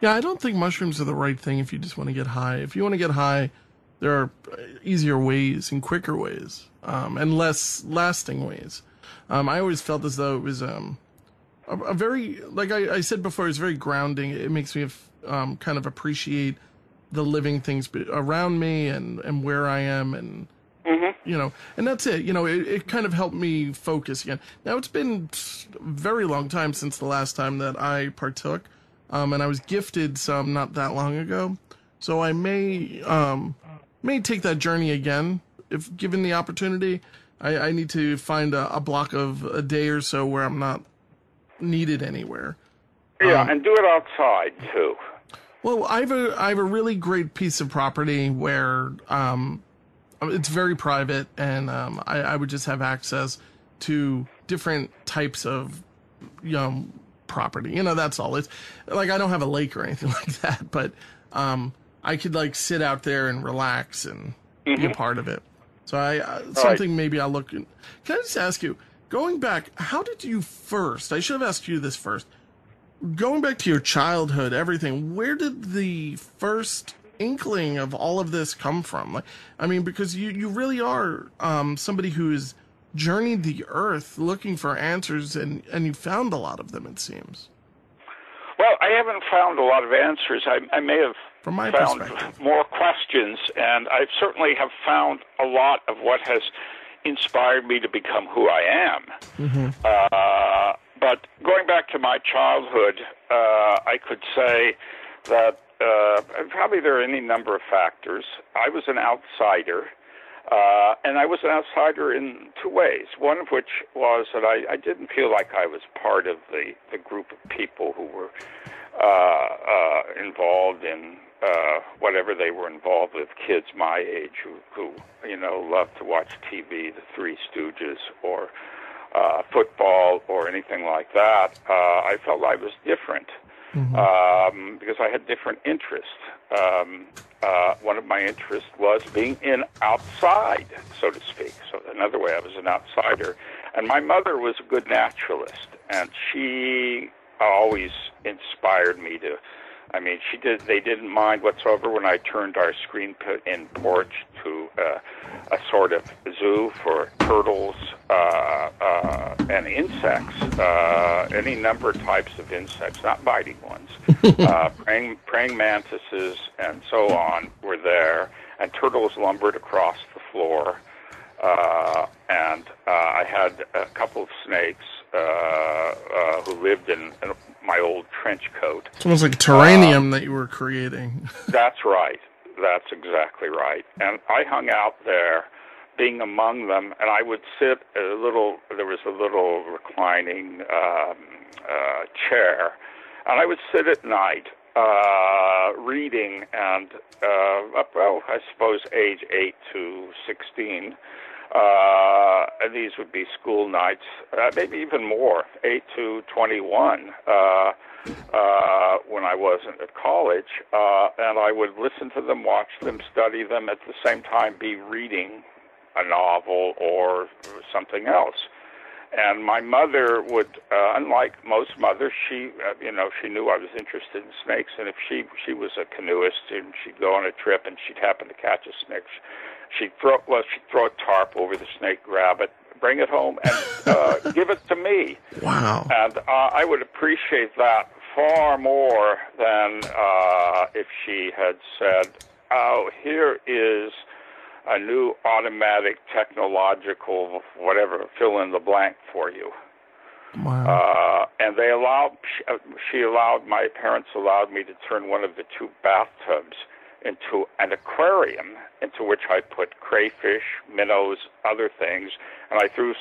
B: Yeah, I don't think mushrooms are the right thing if you just want to get high. If you want to get high, there are easier ways and quicker ways, and less lasting ways. I always felt as though it was a very, like I said before, it's very grounding. It makes me kind of appreciate the living things around me and where I am, and and that's it. It kind of helped me focus again. Now, it's been a very long time since the last time that I partook, and I was gifted some not that long ago, so I may take that journey again if given the opportunity. I need to find a block of a day or so where I'm not needed anywhere.
C: Yeah, and do it outside too.
B: Well, I have a really great piece of property where it's very private, and I would just have access to different types of property. That's all. It's like I don't have a lake or anything like that, but I could like sit out there and relax and be a part of it. So something maybe I'll look. Can I just ask you, going back, how did you first? I should have asked you this first. Going back to your childhood, everything, where did the first inkling of all of this come from? Because you really are somebody who's journeyed the earth looking for answers, and you found a lot of them, it seems.
C: Well, I haven't found a lot of answers. I may have
B: from my
C: found
B: perspective
C: more questions, and I certainly have found a lot of what has inspired me to become who I am. Mm-hmm. But going back to my childhood, I could say that probably there are any number of factors. I was an outsider, and I was an outsider in two ways. One of which was that I didn't feel like I was part of the group of people who were involved in whatever they were involved with, kids my age who loved to watch TV, the Three Stooges, or football or anything like that. I felt I was different because I had different interests. One of my interests was being outside, so to speak. So another way, I was an outsider. And my mother was a good naturalist, and she always inspired me to. They didn't mind whatsoever when I turned our screen-in porch to a sort of zoo for turtles and insects, any number of types of insects, not biting ones. Praying mantises and so on were there, and turtles lumbered across the floor. And I had a couple of snakes who lived in my old trench coat.
B: It's almost like a terrarium that you were creating.
C: That's right. That's exactly right. And I hung out there, being among them, and I would sit there was a little reclining chair, and I would sit at night reading, and I suppose age 8 to 16, and these would be school nights, maybe even more, 8 to 21, when I wasn't at college, and I would listen to them, watch them, study them, at the same time be reading a novel or something else. And my mother would, unlike most mothers, she knew I was interested in snakes, and if she was a canoeist and she'd go on a trip and she'd happen to catch a snake, she'd throw a tarp over the snake, grab it, bring it home, and give it to me.
B: Wow!
C: And I would appreciate that far more than if she had said, "Oh, here is a new automatic technological whatever, fill in the blank for you."
B: Wow.
C: And my parents allowed me to turn one of the two bathtubs into an aquarium, into which I put crayfish, minnows, other things, and I threw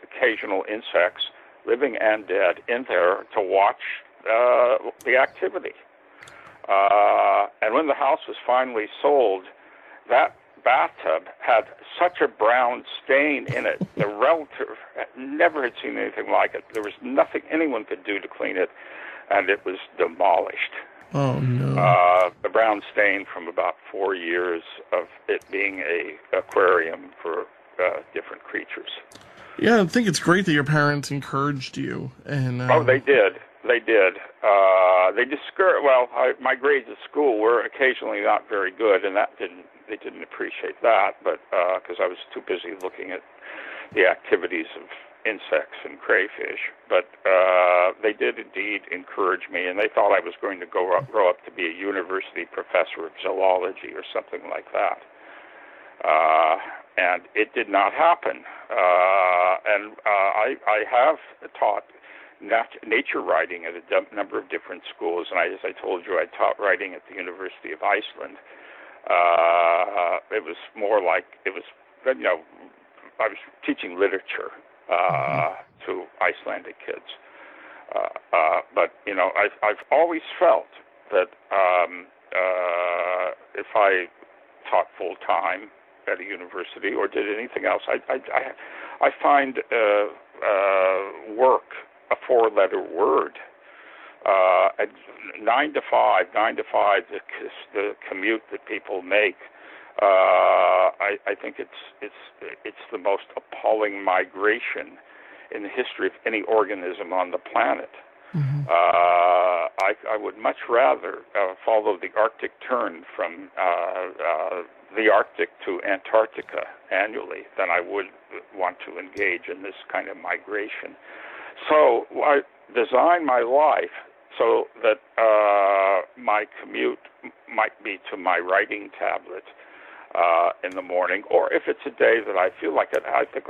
C: occasional insects, living and dead, in there to watch the activity. And when the house was finally sold, that bathtub had such a brown stain in it. The relative never had seen anything like it. There was nothing anyone could do to clean it, and it was demolished.
B: Oh, no.
C: The brown stain from about 4 years of it being a aquarium for different creatures.
B: Yeah, I think it's great that your parents encouraged you. And
C: Oh, they did. They did. They discouraged. Well, my grades at school were occasionally not very good, and they didn't appreciate that. But because I was too busy looking at the activities of insects and crayfish. But they did indeed encourage me, and they thought I was going to grow up to be a university professor of zoology or something like that. And it did not happen. I have taught nature writing at a number of different schools, and as I told you, I taught writing at the University of Iceland. It was more like I was teaching literature to Icelandic kids. But I've always felt that if I taught full time at a university or did anything else, I find work a four-letter word. At 9 to 5, the commute that people make. I think it's the most appalling migration in the history of any organism on the planet.
B: Mm-hmm.
C: I would much rather follow the Arctic turn from the Arctic to Antarctica annually than I would want to engage in this kind of migration. So I designed my life so that my commute might be to my writing tablet in the morning, or if it's a day that I feel like it, I think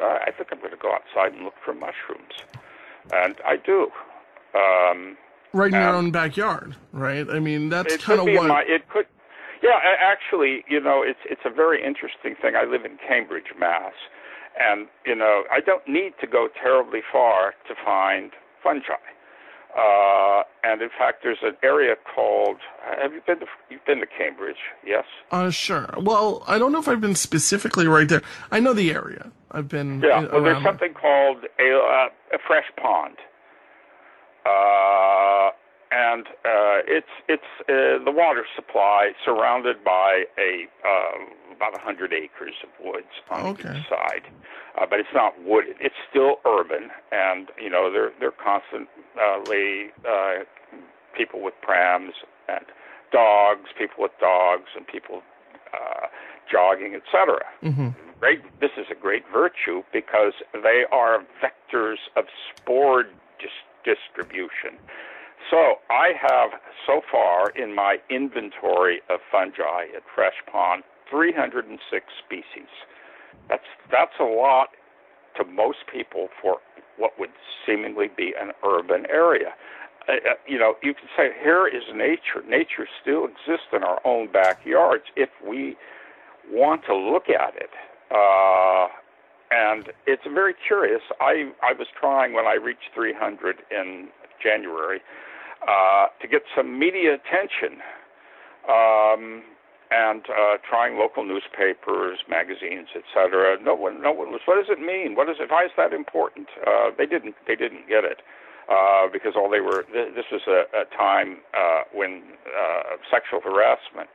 C: I'm going to go outside and look for mushrooms, and I do.
B: Right in your own backyard, right? I mean, that's kind of what...
C: It could... Yeah, actually, it's a very interesting thing. I live in Cambridge, Mass., and, I don't need to go terribly far to find fungi. And, in fact, there's an area called... You've been to Cambridge, yes?
B: Sure. Well, I don't know if I've been specifically right there. I know the area. I've been...
C: Yeah, well, there's something called a fresh pond. And it's the water supply surrounded by about 100 acres of woods on each side, but it's not wooded. It's still urban, and they're constantly people with prams and dogs, people with dogs, and people jogging, etc.
B: Mm-hmm.
C: This is a great virtue because they are vectors of spore distribution. So I have, so far, in my inventory of fungi at Fresh Pond, 306 species. That's a lot to most people for what would seemingly be an urban area. You can say, here is nature. Nature still exists in our own backyards if we want to look at it. And it's very curious. I was trying, when I reached 300 in January, to get some media attention, and trying local newspapers, magazines, etc. No one was. What does it mean? Why is that important? They didn't get it because all they were. This was a time when sexual harassment.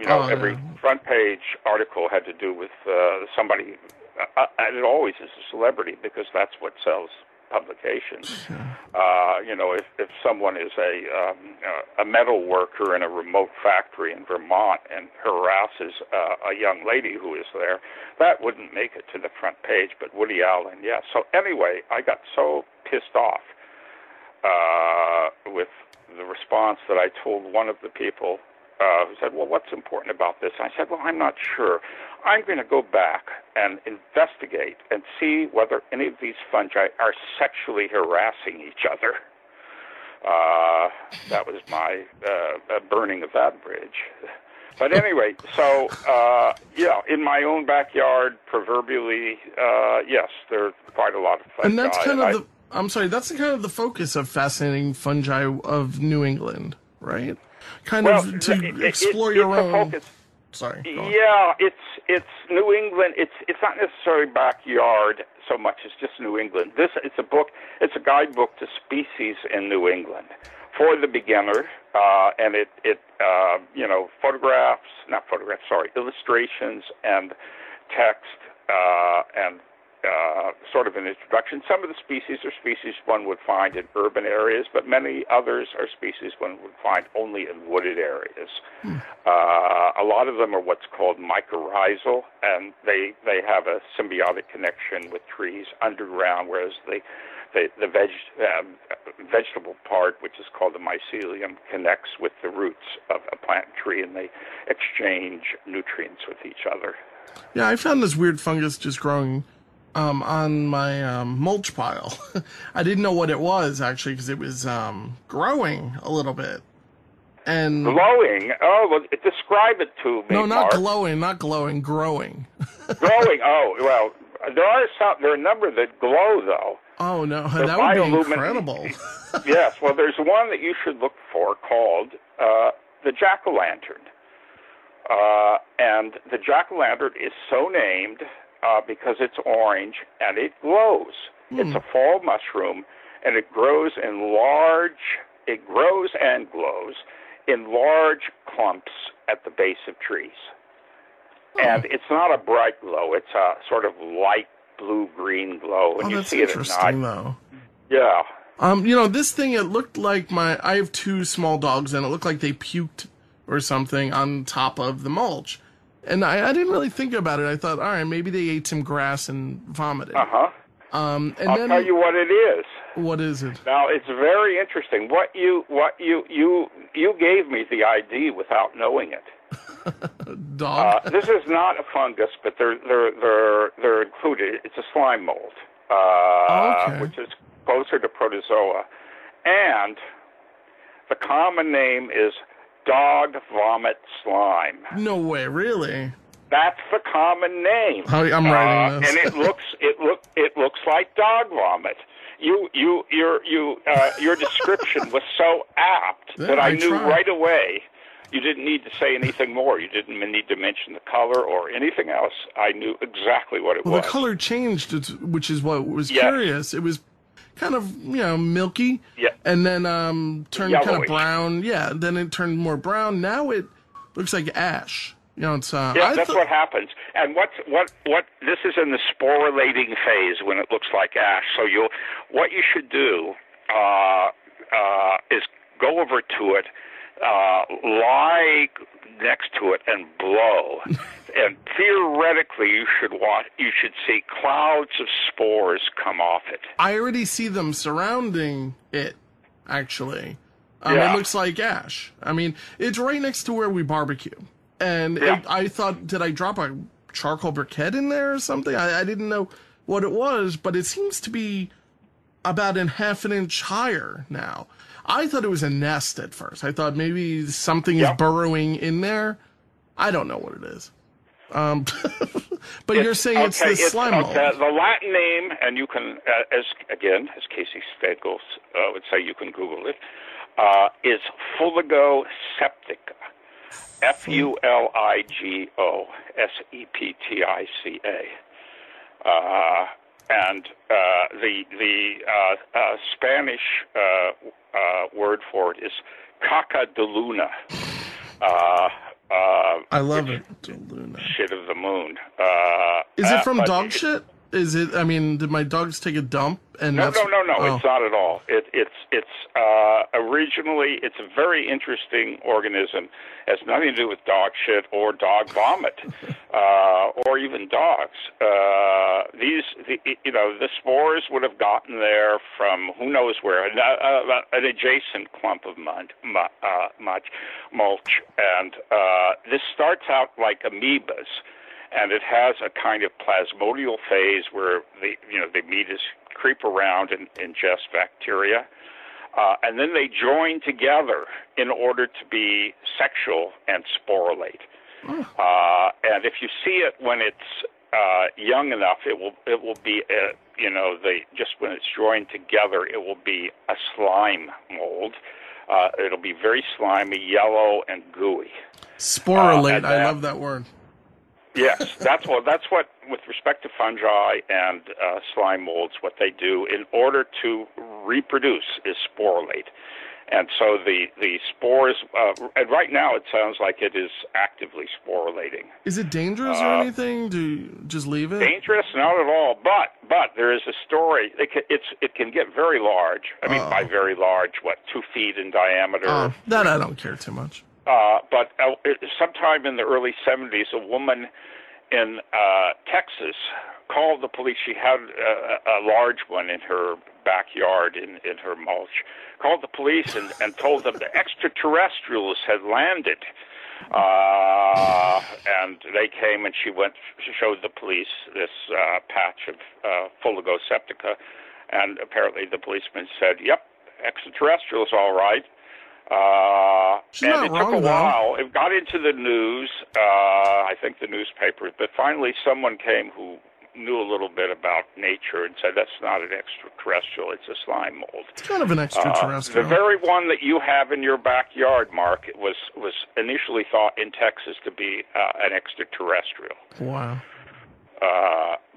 C: Every front page article had to do with somebody, and it always is a celebrity because that's what sells publications. If someone is a metal worker in a remote factory in Vermont and harasses a young lady who is there, that wouldn't make it to the front page, but Woody Allen, yes. So anyway, I got so pissed off with the response that I told one of the people who said, well, what's important about this? I said, well, I'm not sure. I'm going to go back and investigate and see whether any of these fungi are sexually harassing each other. That was my burning of that bridge. But anyway, so, in my own backyard, proverbially, yes, there are quite a lot of fungi.
B: And that's kind of that's kind of the focus of Fascinating Fungi of New England, right? To explore your own sorry. Go on.
C: Yeah, it's New England. It's not necessarily backyard so much as just New England. It's a book. It's a guidebook to species in New England for the beginner, and it illustrations and text and sort of an introduction. Some of the species are species one would find in urban areas, but many others are species one would find only in wooded areas. A lot of them are what's called mycorrhizal, and they have a symbiotic connection with trees underground, whereas the vegetable part, which is called the mycelium, connects with the roots of a plant tree, and they exchange nutrients with each other.
B: Yeah, I found this weird fungus just growing on my mulch pile. I didn't know what it was, actually, because it was growing a little bit. And
C: glowing? Oh, well, describe it to me,
B: no, not
C: Mark.
B: glowing, growing.
C: Growing? Oh, well, there are a number that glow, though.
B: Oh, no, that would be incredible.
C: Yes, well, there's one that you should look for called the jack-o'-lantern. And the jack-o'-lantern is so named because it's orange and it glows. It's a fall mushroom, and it grows and glows in large clumps at the base of trees. And it's not a bright glow. It's a sort of light blue-green glow. And you
B: that's
C: see it
B: interesting,
C: at night.
B: though.
C: Yeah.
B: This thing, it looked like I have two small dogs, and it looked like they puked or something on top of the mulch. And I didn't really think about it. I thought, all right, maybe they ate some grass and vomited.
C: Uh-huh.
B: And
C: I'll tell you what it is.
B: What is it?
C: Now, it's very interesting. What you gave me the ID without knowing it.
B: Dog?
C: This is not a fungus, but they're included. It's a slime mold, which is closer to protozoa. And the common name is dog vomit slime.
B: No way, really?
C: That's the common name.
B: I'm writing this.
C: And it looks like dog vomit. Your description was so apt that I knew right away. You didn't need to say anything more. You didn't need to mention the color or anything else. I knew exactly what it was.
B: Well, the color changed, which is what was curious. It was kind of, milky.
C: Yeah.
B: And then turned
C: Yellowish.
B: kind of brown. Yeah, then it turned more brown. Now it looks like ash. It's
C: that's what happens. And what this is in the sporulating phase when it looks like ash. So what you should do is go over to it, lie next to it, and blow. And theoretically, you should see clouds of spores come off it.
B: I already see them surrounding it. Actually, It looks like ash. I mean, it's right next to where we barbecue. And I thought, did I drop a charcoal briquette in there or something? I didn't know what it was, but it seems to be about half an inch higher now. I thought it was a nest at first. I thought maybe something is burrowing in there. I don't know what it is. But you're saying it's the slime mold.
C: The Latin name, and you can, as Casey Stengel would say, you can Google it, is Fuligo septica. Fuligo septica. And the Spanish word for it is caca de luna.
B: I love it. De luna.
C: Shit of the moon.
B: Is it from dog shit? Is it? I mean, did my dogs take a dump? And
C: no.
B: Oh.
C: It's not at all. It's originally, it's a very interesting organism. It has nothing to do with dog shit or dog vomit, or even dogs. The spores would have gotten there from who knows where, an adjacent clump of mulch, and this starts out like amoebas. And it has a kind of plasmodial phase where the amoebas creep around and ingest bacteria, and then they join together in order to be sexual and sporulate. And if you see it when it's young enough, it will be just when it's joined together, it will be a slime mold. It'll be very slimy, yellow, and gooey.
B: Sporulate. I love that word.
C: Yes, that's what with respect to fungi and slime molds, what they do in order to reproduce is sporulate. And so the spores, and right now it sounds like it is actively sporulating.
B: Is it dangerous or anything? Do you just leave it?
C: Dangerous? Not at all. But there is a story. It can get very large. I mean, by very large, 2 feet in diameter?
B: That I don't care too much.
C: But sometime in the early 70s, a woman in Texas called the police. She had a large one in her backyard in her mulch. Called the police and told them the extraterrestrials had landed. And they came, and she showed the police this patch of Fungi septica, and apparently the policeman said, "Yep, extraterrestrials, all right." And it took a while. It got into the news, I think the newspapers, but finally someone came who knew a little bit about nature and said, that's not an extraterrestrial, it's a slime mold.
B: It's kind of an extraterrestrial.
C: The very one that you have in your backyard, Mark, was initially thought in Texas to be an extraterrestrial.
B: Wow.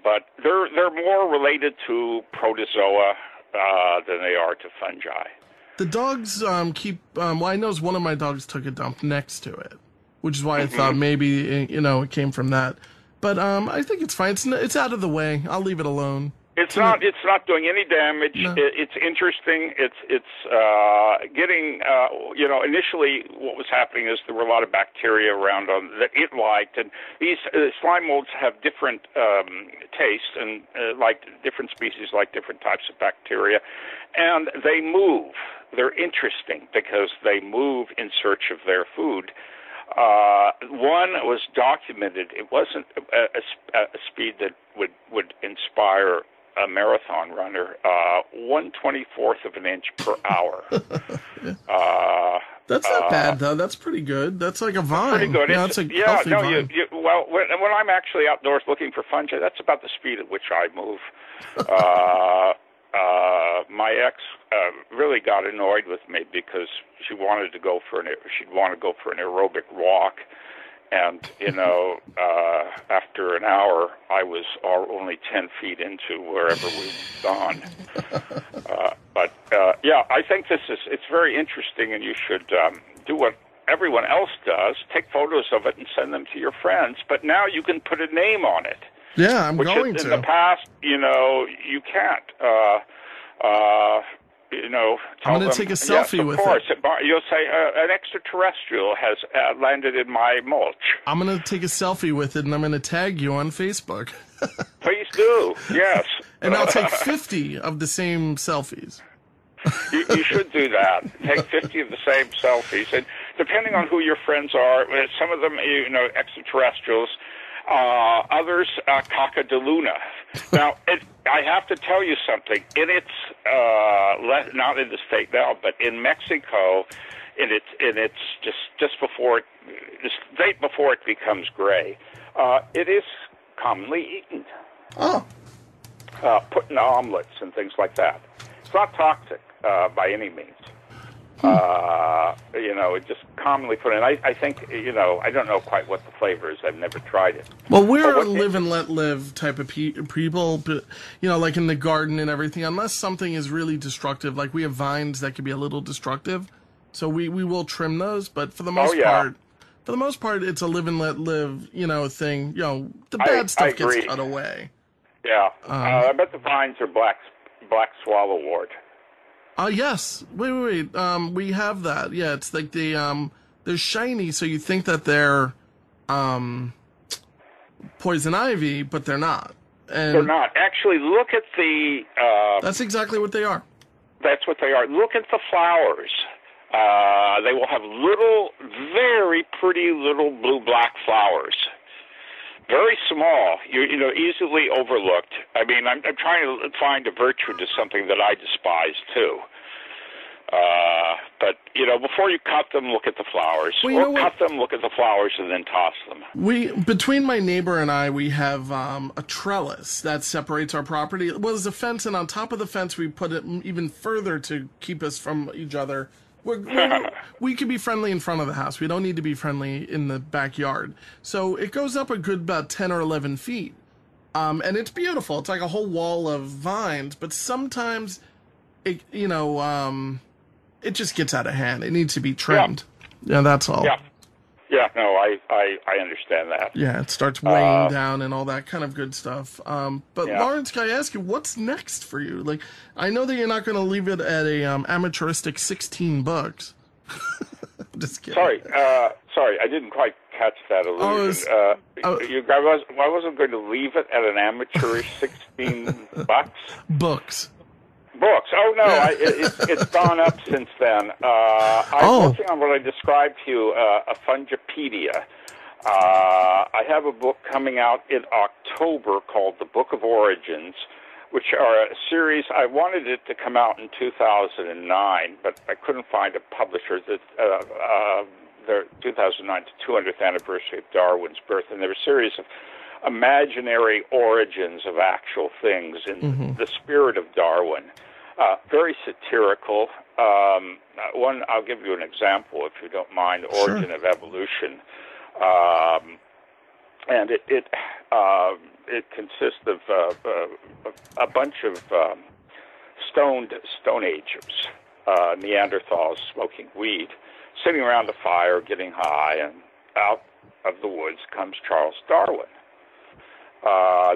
C: But they're more related to protozoa than they are to fungi.
B: The dogs well, I know one of my dogs took a dump next to it, which is why I thought maybe, it came from that. But I think it's fine. It's out of the way. I'll leave it alone.
C: It's not doing any damage. No. It's interesting. It's getting, initially what was happening is there were a lot of bacteria around that it liked. And these slime molds have different tastes and like different species like different types of bacteria. And they move. They're interesting because they move in search of their food. One was documented. It wasn't a speed that would inspire a marathon runner. 1/24 of an inch per hour.
B: That's not bad though. That's pretty good. That's like a vine.
C: Pretty good.
B: Yeah, it's a healthy vine.
C: When I'm actually outdoors looking for fungi, that's about the speed at which I move. My ex really got annoyed with me because she'd want to go for an aerobic walk, and after an hour, I was only 10 feet into wherever we'd gone. I think it's very interesting, and you should do what everyone else does: take photos of it and send them to your friends. But now you can put a name on it.
B: Yeah, I'm going to.
C: In the past, you can't.
B: I'm going to take a selfie with it.
C: You'll say, an extraterrestrial has landed in my mulch.
B: I'm going to take a selfie with it, and I'm going to tag you on Facebook.
C: Please do, yes.
B: And I'll take 50 of the same selfies.
C: You should do that. Take 50 of the same selfies. And depending on who your friends are, some of them, extraterrestrials, others, Cocodaluna. Now, I have to tell you something. In its, not in the state now, but in Mexico, in its just before the state before it becomes gray, it is commonly eaten.
B: Oh.
C: Put in omelets and things like that. It's not toxic by any means. It just commonly put in. I think, I don't know quite what the flavor is. I've never tried it.
B: Well, we're a live and let live type of people, but, like in the garden and everything, unless something is really destructive, like we have vines that could be a little destructive, so we will trim those, but for the most part, it's a live and let live, thing. The bad stuff gets cut away. Yeah.
C: I bet the vines are black swallowwort.
B: Yes. Wait. We have that. Yeah, it's like they're shiny, so you think that they're poison ivy, but they're not. And
C: they're not. Actually, look at the...
B: that's exactly what they are.
C: That's what they are. Look at the flowers. They will have little, very pretty little blue-black flowers. Very small, easily overlooked. I mean, I'm trying to find a virtue to something that I despise, too. But, before you cut them, look at the flowers.
B: Well,
C: cut them, look at the flowers, and then toss them.
B: Between my neighbor and I, we have a trellis that separates our property. Well, there's a fence, and on top of the fence, we put it even further to keep us from each other. We can be friendly in front of the house. We don't need to be friendly in the backyard. So it goes up a good about 10 or 11 feet. And it's beautiful. It's like a whole wall of vines, but sometimes it, it just gets out of hand. It needs to be trimmed. Yeah, that's all.
C: Yeah. Yeah, no, I understand that.
B: Yeah, it starts weighing down and all that kind of good stuff. But Lawrence, can I ask you, what's next for you? Like, I know that you're not going to leave it at a amateuristic 16 books. Just kidding.
C: Sorry, I didn't quite catch that allusion. I wasn't going to leave it at an amateurish 16 bucks.
B: Books.
C: Oh, no, it's gone up since then. I'm working on what I described to you, a Fungipedia. I have a book coming out in October called The Book of Origins, which are a series. I wanted it to come out in 2009, but I couldn't find a publisher. Their 2009 to 200th anniversary of Darwin's birth, and they're a series of imaginary origins of actual things in the spirit of Darwin. Very satirical. One, I'll give you an example, if you don't mind. Origin of Evolution, and it consists of a bunch of Stone Agers, Neanderthals smoking weed, sitting around a fire, getting high, and out of the woods comes Charles Darwin.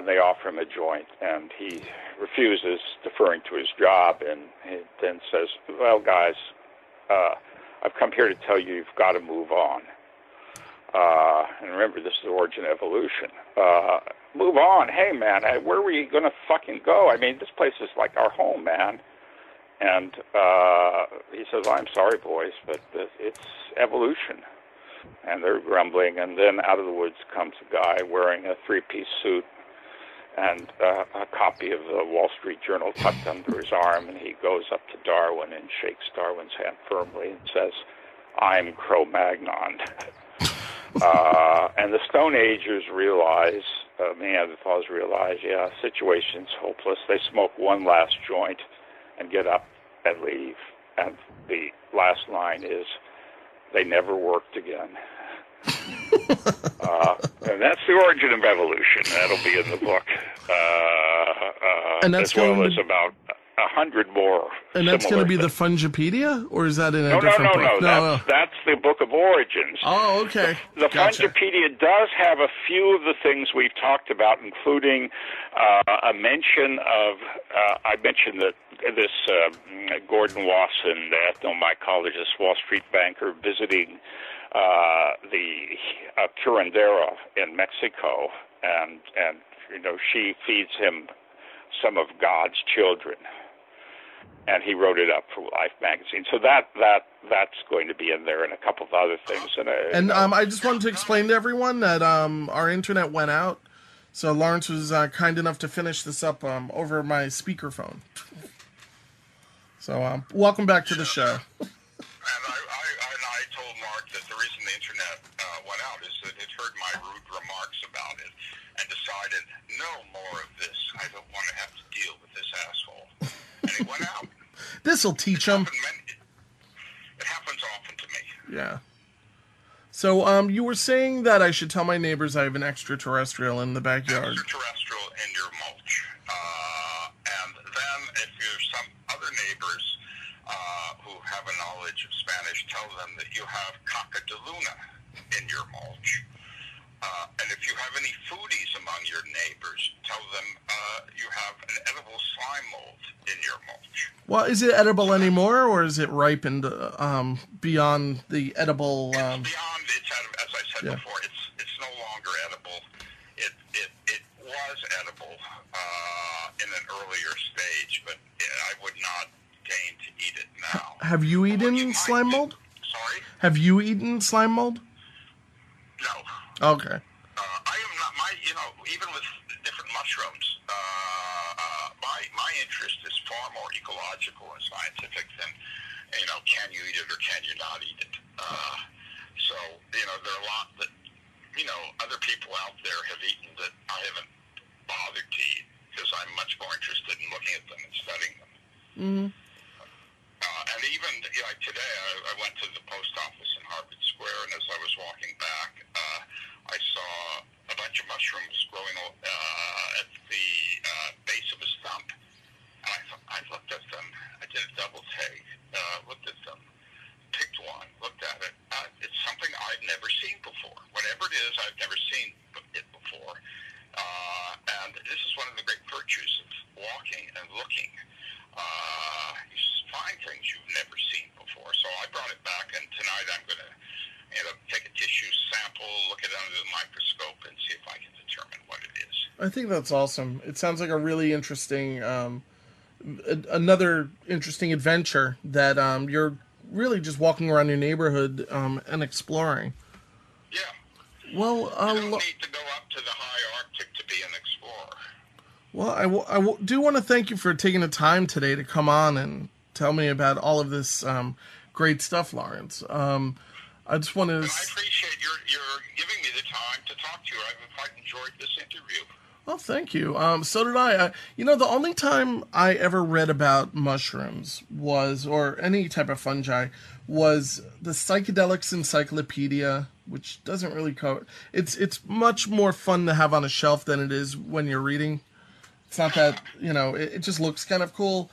C: They offer him a joint, and he refuses, deferring to his job, and he then says, well, guys, I've come here to tell you you've got to move on. And remember, this is the origin of evolution. Move on. Hey, man, where were you going to fucking go? I mean, this place is like our home, man. And he says, I'm sorry, boys, but it's evolution. And they're grumbling, and then out of the woods comes a guy wearing a three-piece suit and a copy of the Wall Street Journal tucked under his arm, and he goes up to Darwin and shakes Darwin's hand firmly and says, I'm Cro-Magnon. And the Stone Agers realize, Neanderthals realize, situation's hopeless. They smoke one last joint and get up and leave. And the last line is, they never worked again. And that's the origin of evolution. That'll be in the book.
B: And that's
C: as well as about 100 more.
B: And that's going to be the Fungipedia? Or is that in a different book?
C: No. That's the Book of Origins.
B: Oh, okay.
C: The Fungipedia does have a few of the things we've talked about, including a mention of, I mentioned that this Gordon Wasson, the ethnomycologist, Wall Street banker, visiting the curandero in Mexico, and she feeds him some of God's children, and he wrote it up for Life magazine. So that's going to be in there, and a couple of other things. And
B: I just wanted to explain to everyone that our internet went out, so Lawrence was kind enough to finish this up over my speakerphone. So welcome back to the show.
D: And I told Mark that the reason the internet went out is that it heard my rude remarks about it and decided, no more of this. I don't want to have to deal with this asshole. And it went out.
B: This'll teach him.
D: It happens often to me.
B: Yeah. So you were saying that I should tell my neighbors I have an extraterrestrial in the backyard.
D: Extraterrestrial in your mulch. And then if there's some other neighbors who have a knowledge of Spanish, tell them that you have caca de luna in your mulch. And if you have any foodies among your neighbors, tell them you have an edible slime mold in your mulch.
B: Well, is it edible anymore, or is it ripened beyond the edible?
D: It's beyond. It's as I said before. It's no longer edible. It was edible in an earlier stage, but I would not deign to eat it now.
B: Have you eaten slime mold?
D: Sorry?
B: Have you eaten slime mold?
D: No.
B: Okay.
D: I am not. Even with different mushrooms, my interest is far more ecological and scientific than, can you eat it or can you not eat it? So there are a lot that, other people out there have eaten that I haven't bothered to eat because I'm much more interested in looking at them and studying them. Mm-hmm. And even, I today I went to the post office in Harvard Square, and as I was walking back, I saw a bunch of mushrooms growing at the base of his thumb. And I looked at them. I did a double take, looked at them, picked one, looked at it. It's something I've never seen before. Whatever it is, I've never seen it before. And this is one of the great virtues of walking and looking. You find things you've never seen before. So I brought it back, and tonight I'm going to take a tissue sample, look at it under the microscope, and see if I can determine what it is.
B: I think that's awesome. It sounds like a really interesting, another interesting adventure that you're really just walking around your neighborhood and exploring.
D: Yeah.
B: Well,
D: you don't need to go up to the high Arctic to be an explorer.
B: Well, I do want to thank you for taking the time today to come on and tell me about all of this great stuff, Lawrence. I just want to...
D: I appreciate your giving me the time to talk to you. I've quite enjoyed this interview.
B: Well, thank you. So did I. The only time I ever read about mushrooms or any type of fungi, was the Psychedelics Encyclopedia, which doesn't really cover... It's much more fun to have on a shelf than it is when you're reading. It's not that, it just looks kind of cool.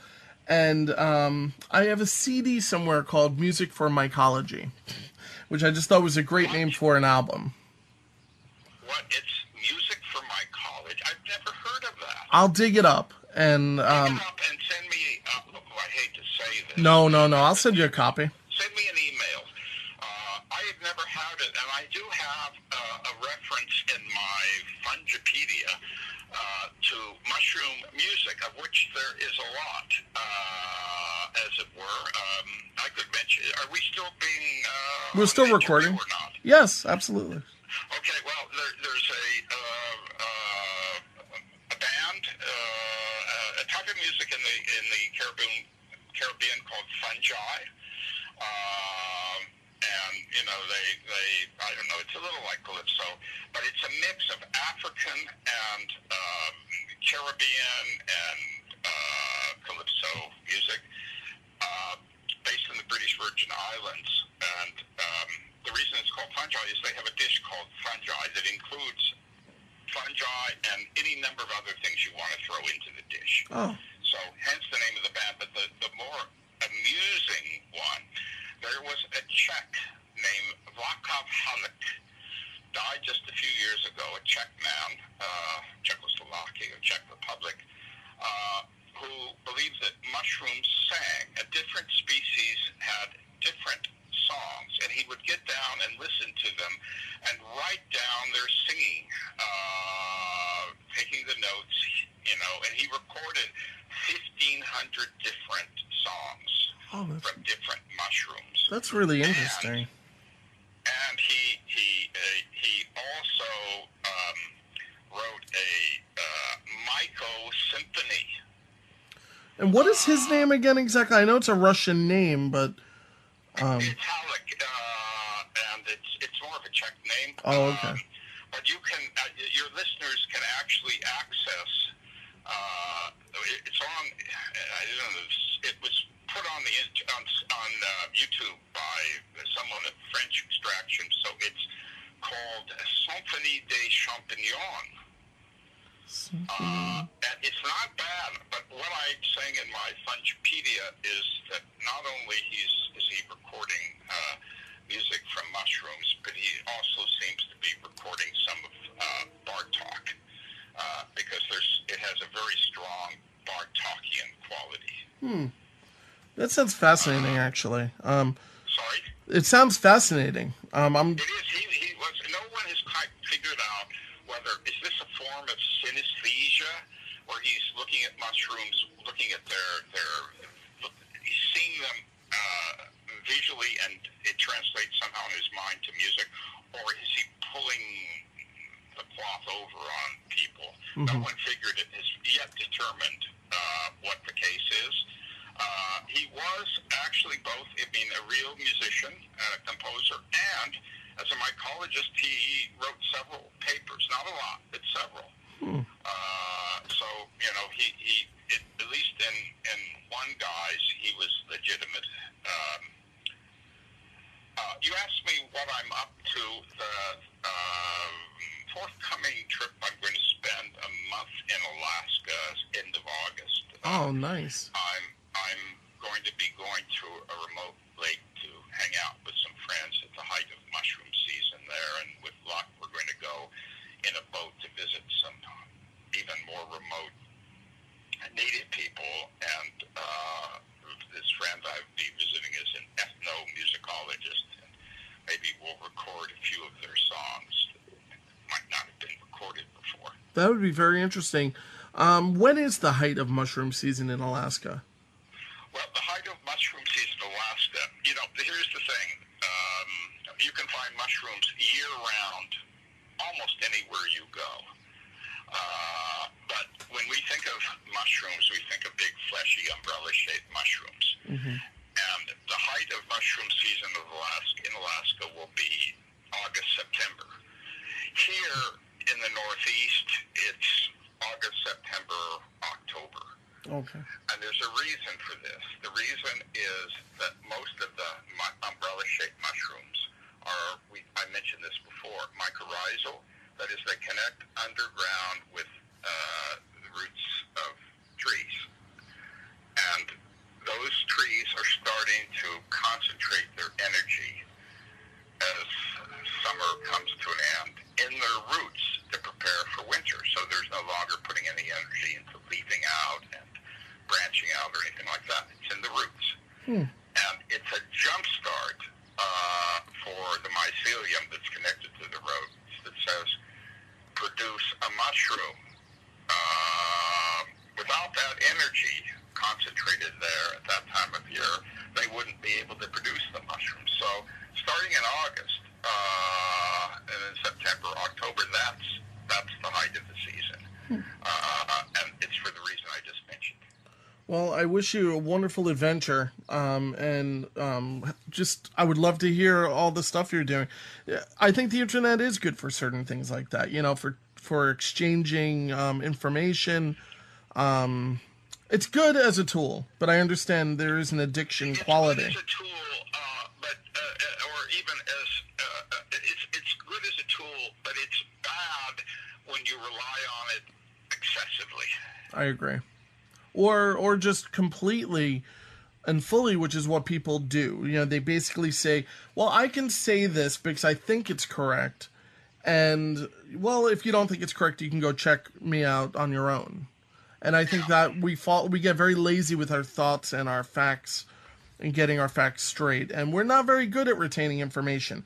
B: And I have a CD somewhere called Music for Mycology, which I just thought was a great name for an album.
D: What? It's Music for Mycology? I've never heard of that.
B: I'll dig it up. And,
D: dig it up and send me, I hate to say this.
B: No, I'll send you a copy.
D: Send me an email. I have never had it, and I do have a reference in my Fungipedia to mushroom music, of which there is a lot, as it were. I could mention, are we still being...
B: We're still recording.
D: Or not?
B: Yes, absolutely.
D: Okay, well, there's a band, a type of music in the Caribbean called fungi. And, they I don't know, it's a little like calypso, but it's a mix of African and Caribbean and calypso music, based in the British Virgin Islands. And the reason it's called fungi is they have a dish called fungi that includes fungi and any number of other things you want to throw into the dish.
B: Oh.
D: So hence the name of the band. But the more amusing one, there was a Czech named Václav Havel, died just a few years ago, a Czech man, Czechoslovakia, or Czech Republic, who believed that mushrooms sang. A different species had different songs, and he would get down and listen to them and write down their singing, taking the notes, and he recorded 1,500 different songs from different mushrooms.
B: That's really interesting.
D: And he also wrote a Myco symphony.
B: And what is his name again exactly? I know it's a Russian name, but...
D: It's Halleck, and it's more of a Czech name.
B: Oh, okay.
D: But you can, your listeners can actually access, it's on, I don't know, it was put on YouTube by someone of French extraction, so it's called Symphonie des Champignons. And it's not bad, but what I'm saying in my Fungipedia is that not only is he recording music from mushrooms, but he also seems to be recording some of Bartok, because it has a very strong Bartokian quality.
B: That sounds fascinating, actually.
D: Sorry?
B: It sounds fascinating.
D: It is. No one has quite figured out whether, is this a form of synesthesia, where he's looking at mushrooms, looking at he's seeing them visually, and it translates somehow in his mind to music, or is he pulling the cloth over on people? No one figured it, has yet determined what the case is. He was actually both, a real musician, a composer, and as a mycologist, he wrote several papers. Not a lot, but several. So, he at least in one guise, he was legitimate. You asked me what I'm up to. The forthcoming trip, I'm going to spend a month in Alaska, end of August.
B: Oh, nice.
D: I'm going to be going to a remote lake to hang out with some friends at the height of mushroom season there, and with luck, we're going to go in a boat to visit some even more remote native people. And this friend I'll be visiting is an ethnomusicologist, and maybe we'll record a few of their songs that might not have been recorded before.
B: That would be very interesting. When is the height of mushroom season in Alaska?
D: Well, the height of mushroom season in Alaska, here's the thing. You can find mushrooms year-round almost anywhere you go. But when we think of mushrooms, we think of big, fleshy, umbrella-shaped mushrooms.
B: Mm-hmm.
D: And the height of mushroom season in Alaska will be August, September. Here in the Northeast, it's August, September, October.
B: Okay.
D: And there's a reason for this. The reason is that most of the umbrella-shaped mushrooms are, I mentioned this before, mycorrhizal. That is, they connect underground with the roots of trees. And those trees are starting to concentrate their energy as summer comes to an end in their roots to prepare for winter. So there's no longer putting any energy into leaving out and branching out or anything like that. It's in the roots. And it's a jump start for the mycelium that's connected to the roots that says, produce a mushroom. Without that energy concentrated there at that time of year, they wouldn't be able to produce the mushrooms. So starting in August and in September, October, that's the height of the season. And it's for the reason I just mentioned.
B: Well, I wish you a wonderful adventure, I would love to hear all the stuff you're doing. I think the internet is good for certain things like that, for exchanging information. It's good as a tool, but I understand there is an addiction quality.
D: It's good as a tool, or even as it's good as a tool, but it's bad when you rely on it excessively.
B: I agree. Or just completely and fully, which is what people do. They basically say, well, I can say this because I think it's correct. And, well, if you don't think it's correct, you can go check me out on your own. And I think that we get very lazy with our thoughts and our facts and getting our facts straight. And we're not very good at retaining information,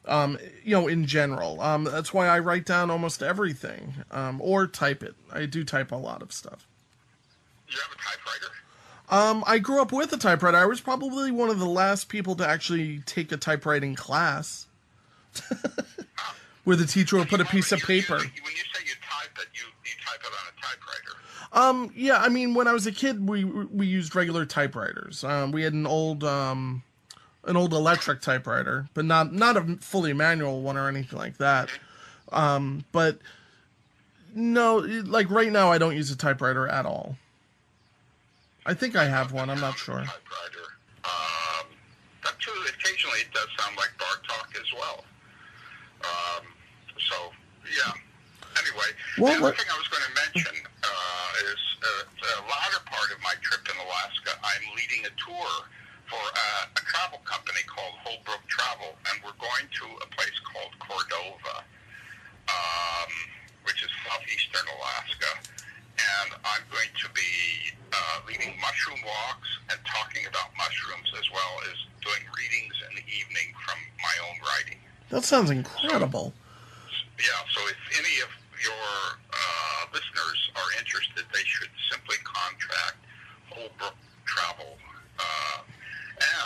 B: in general. That's why I write down almost everything, or type it. I do type a lot of stuff.
D: You have a typewriter?
B: I grew up with a typewriter. I was probably one of the last people to actually take a typewriting class, where the teacher would put a piece of paper.
D: When you say you type it, you type it on a typewriter.
B: Yeah. I mean, when I was a kid, we used regular typewriters. We had an old electric typewriter, but not a fully manual one or anything like that. But no, like right now, I don't use a typewriter at all. I think I have one. I'm not sure.
D: Typewriter. Occasionally it does sound like bar talk as well. So, yeah. Anyway, the other thing I was going to mention is the latter part of my trip in Alaska, I'm leading a tour for a travel company called Holbrook Travel, and we're going to a place called Cordova, which is southeastern Alaska. And I'm going to be leading mushroom walks and talking about mushrooms, as well as doing readings in the evening from my own writing.
B: That sounds incredible.
D: So if any of your listeners are interested, they should simply contact Holbrook Travel,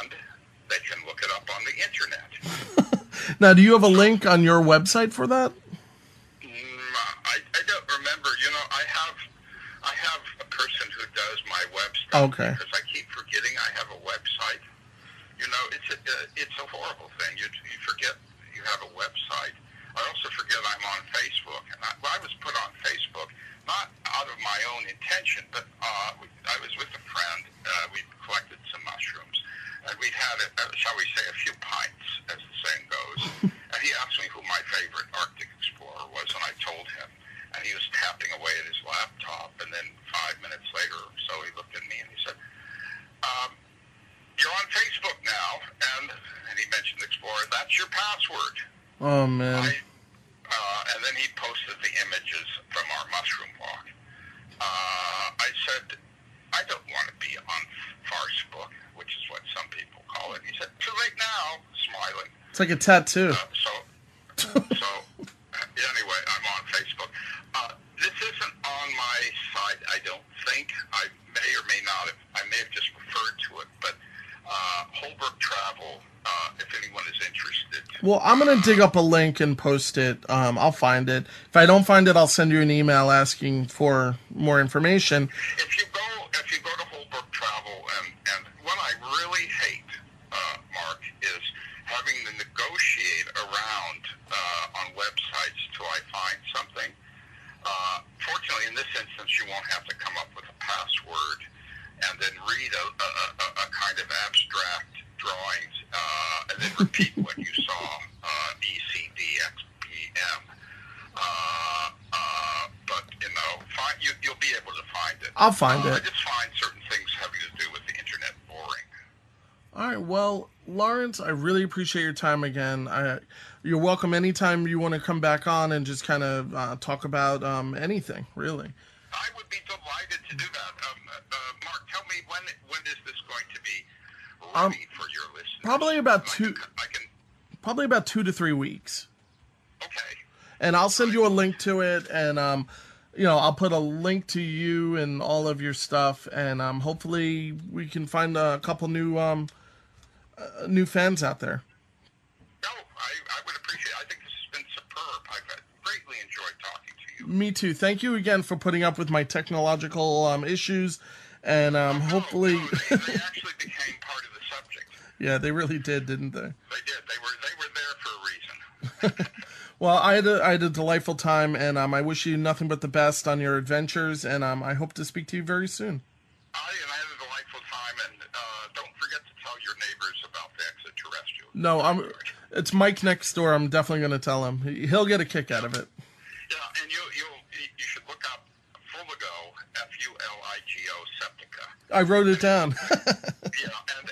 D: and they can look it up on the internet.
B: Now, do you have a link on your website for that?
D: I don't remember. I have a person who does my website.
B: Okay.
D: Because I keep forgetting I have a website. It's a horrible thing. You forget you have a website. I also forget I'm on Facebook. And I was put on Facebook, not out of my own intention, but I was with a friend. We collected some mushrooms. And we'd had, shall we say, a few pints. password.
B: Oh, man.
D: And then he posted the images from our mushroom walk. I said, I don't want to be on Facebook, which is what some people call it. He said, too late now, smiling.
B: It's like a tattoo.
D: So anyway, I'm on Facebook. This isn't on my site, I don't think. I may or may not have. I may have just referred to it, but Holbrook Travel, if anyone is interested.
B: Well, I'm going to dig up a link and post it. I'll find it. If I don't find it, I'll send you an email asking for more information.
D: If you go to Holbrook Travel, and what I really hate, Mark, is having to negotiate around on websites till I find something. Fortunately, in this instance, you won't have to come up with a password and then read a kind of abstract drawings and then repeat what you saw, ECDXPM. But, you'll be able to find it.
B: I'll find it.
D: I just find certain things having to do with the internet boring.
B: All right, well, Lawrence, I really appreciate your time again. You're welcome anytime you want to come back on and just kind of talk about anything, really.
D: I would be delighted to do that. Mark, tell me, when is this going to be ready for your listeners?
B: Probably about
D: probably
B: about 2 to 3 weeks.
D: Okay.
B: And I'll send you a link to it, and I'll put a link to you and all of your stuff, and hopefully we can find a couple new fans out there.
D: No, I would appreciate it. I think this has been superb. I've greatly enjoyed talking to you.
B: Me too. Thank you again for putting up with my technological issues, and hopefully...
D: No, they actually became part of the subject.
B: Yeah, they really did, didn't they?
D: They did. They were there for a reason.
B: Well, I had a delightful time, and I wish you nothing but the best on your adventures, and I hope to speak to you very soon.
D: I had a delightful time, and don't forget to tell your neighbors about the extraterrestrials.
B: No, it's Mike next door. I'm definitely going to tell him. He'll get a kick out of it.
D: Yeah, and you should look up Fuligo, Fuligo Septica.
B: I wrote it down.
D: Yeah, and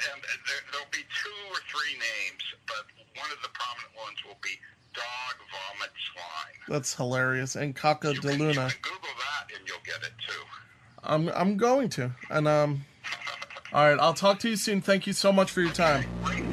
D: there'll be 2 or 3 names, but one of the prominent ones will be dog vomit swine.
B: That's hilarious. And Caca de Luna.
D: You can Google that and you'll get it too.
B: I'm going to. And all right, I'll talk to you soon. Thank you so much for your time.
D: Great.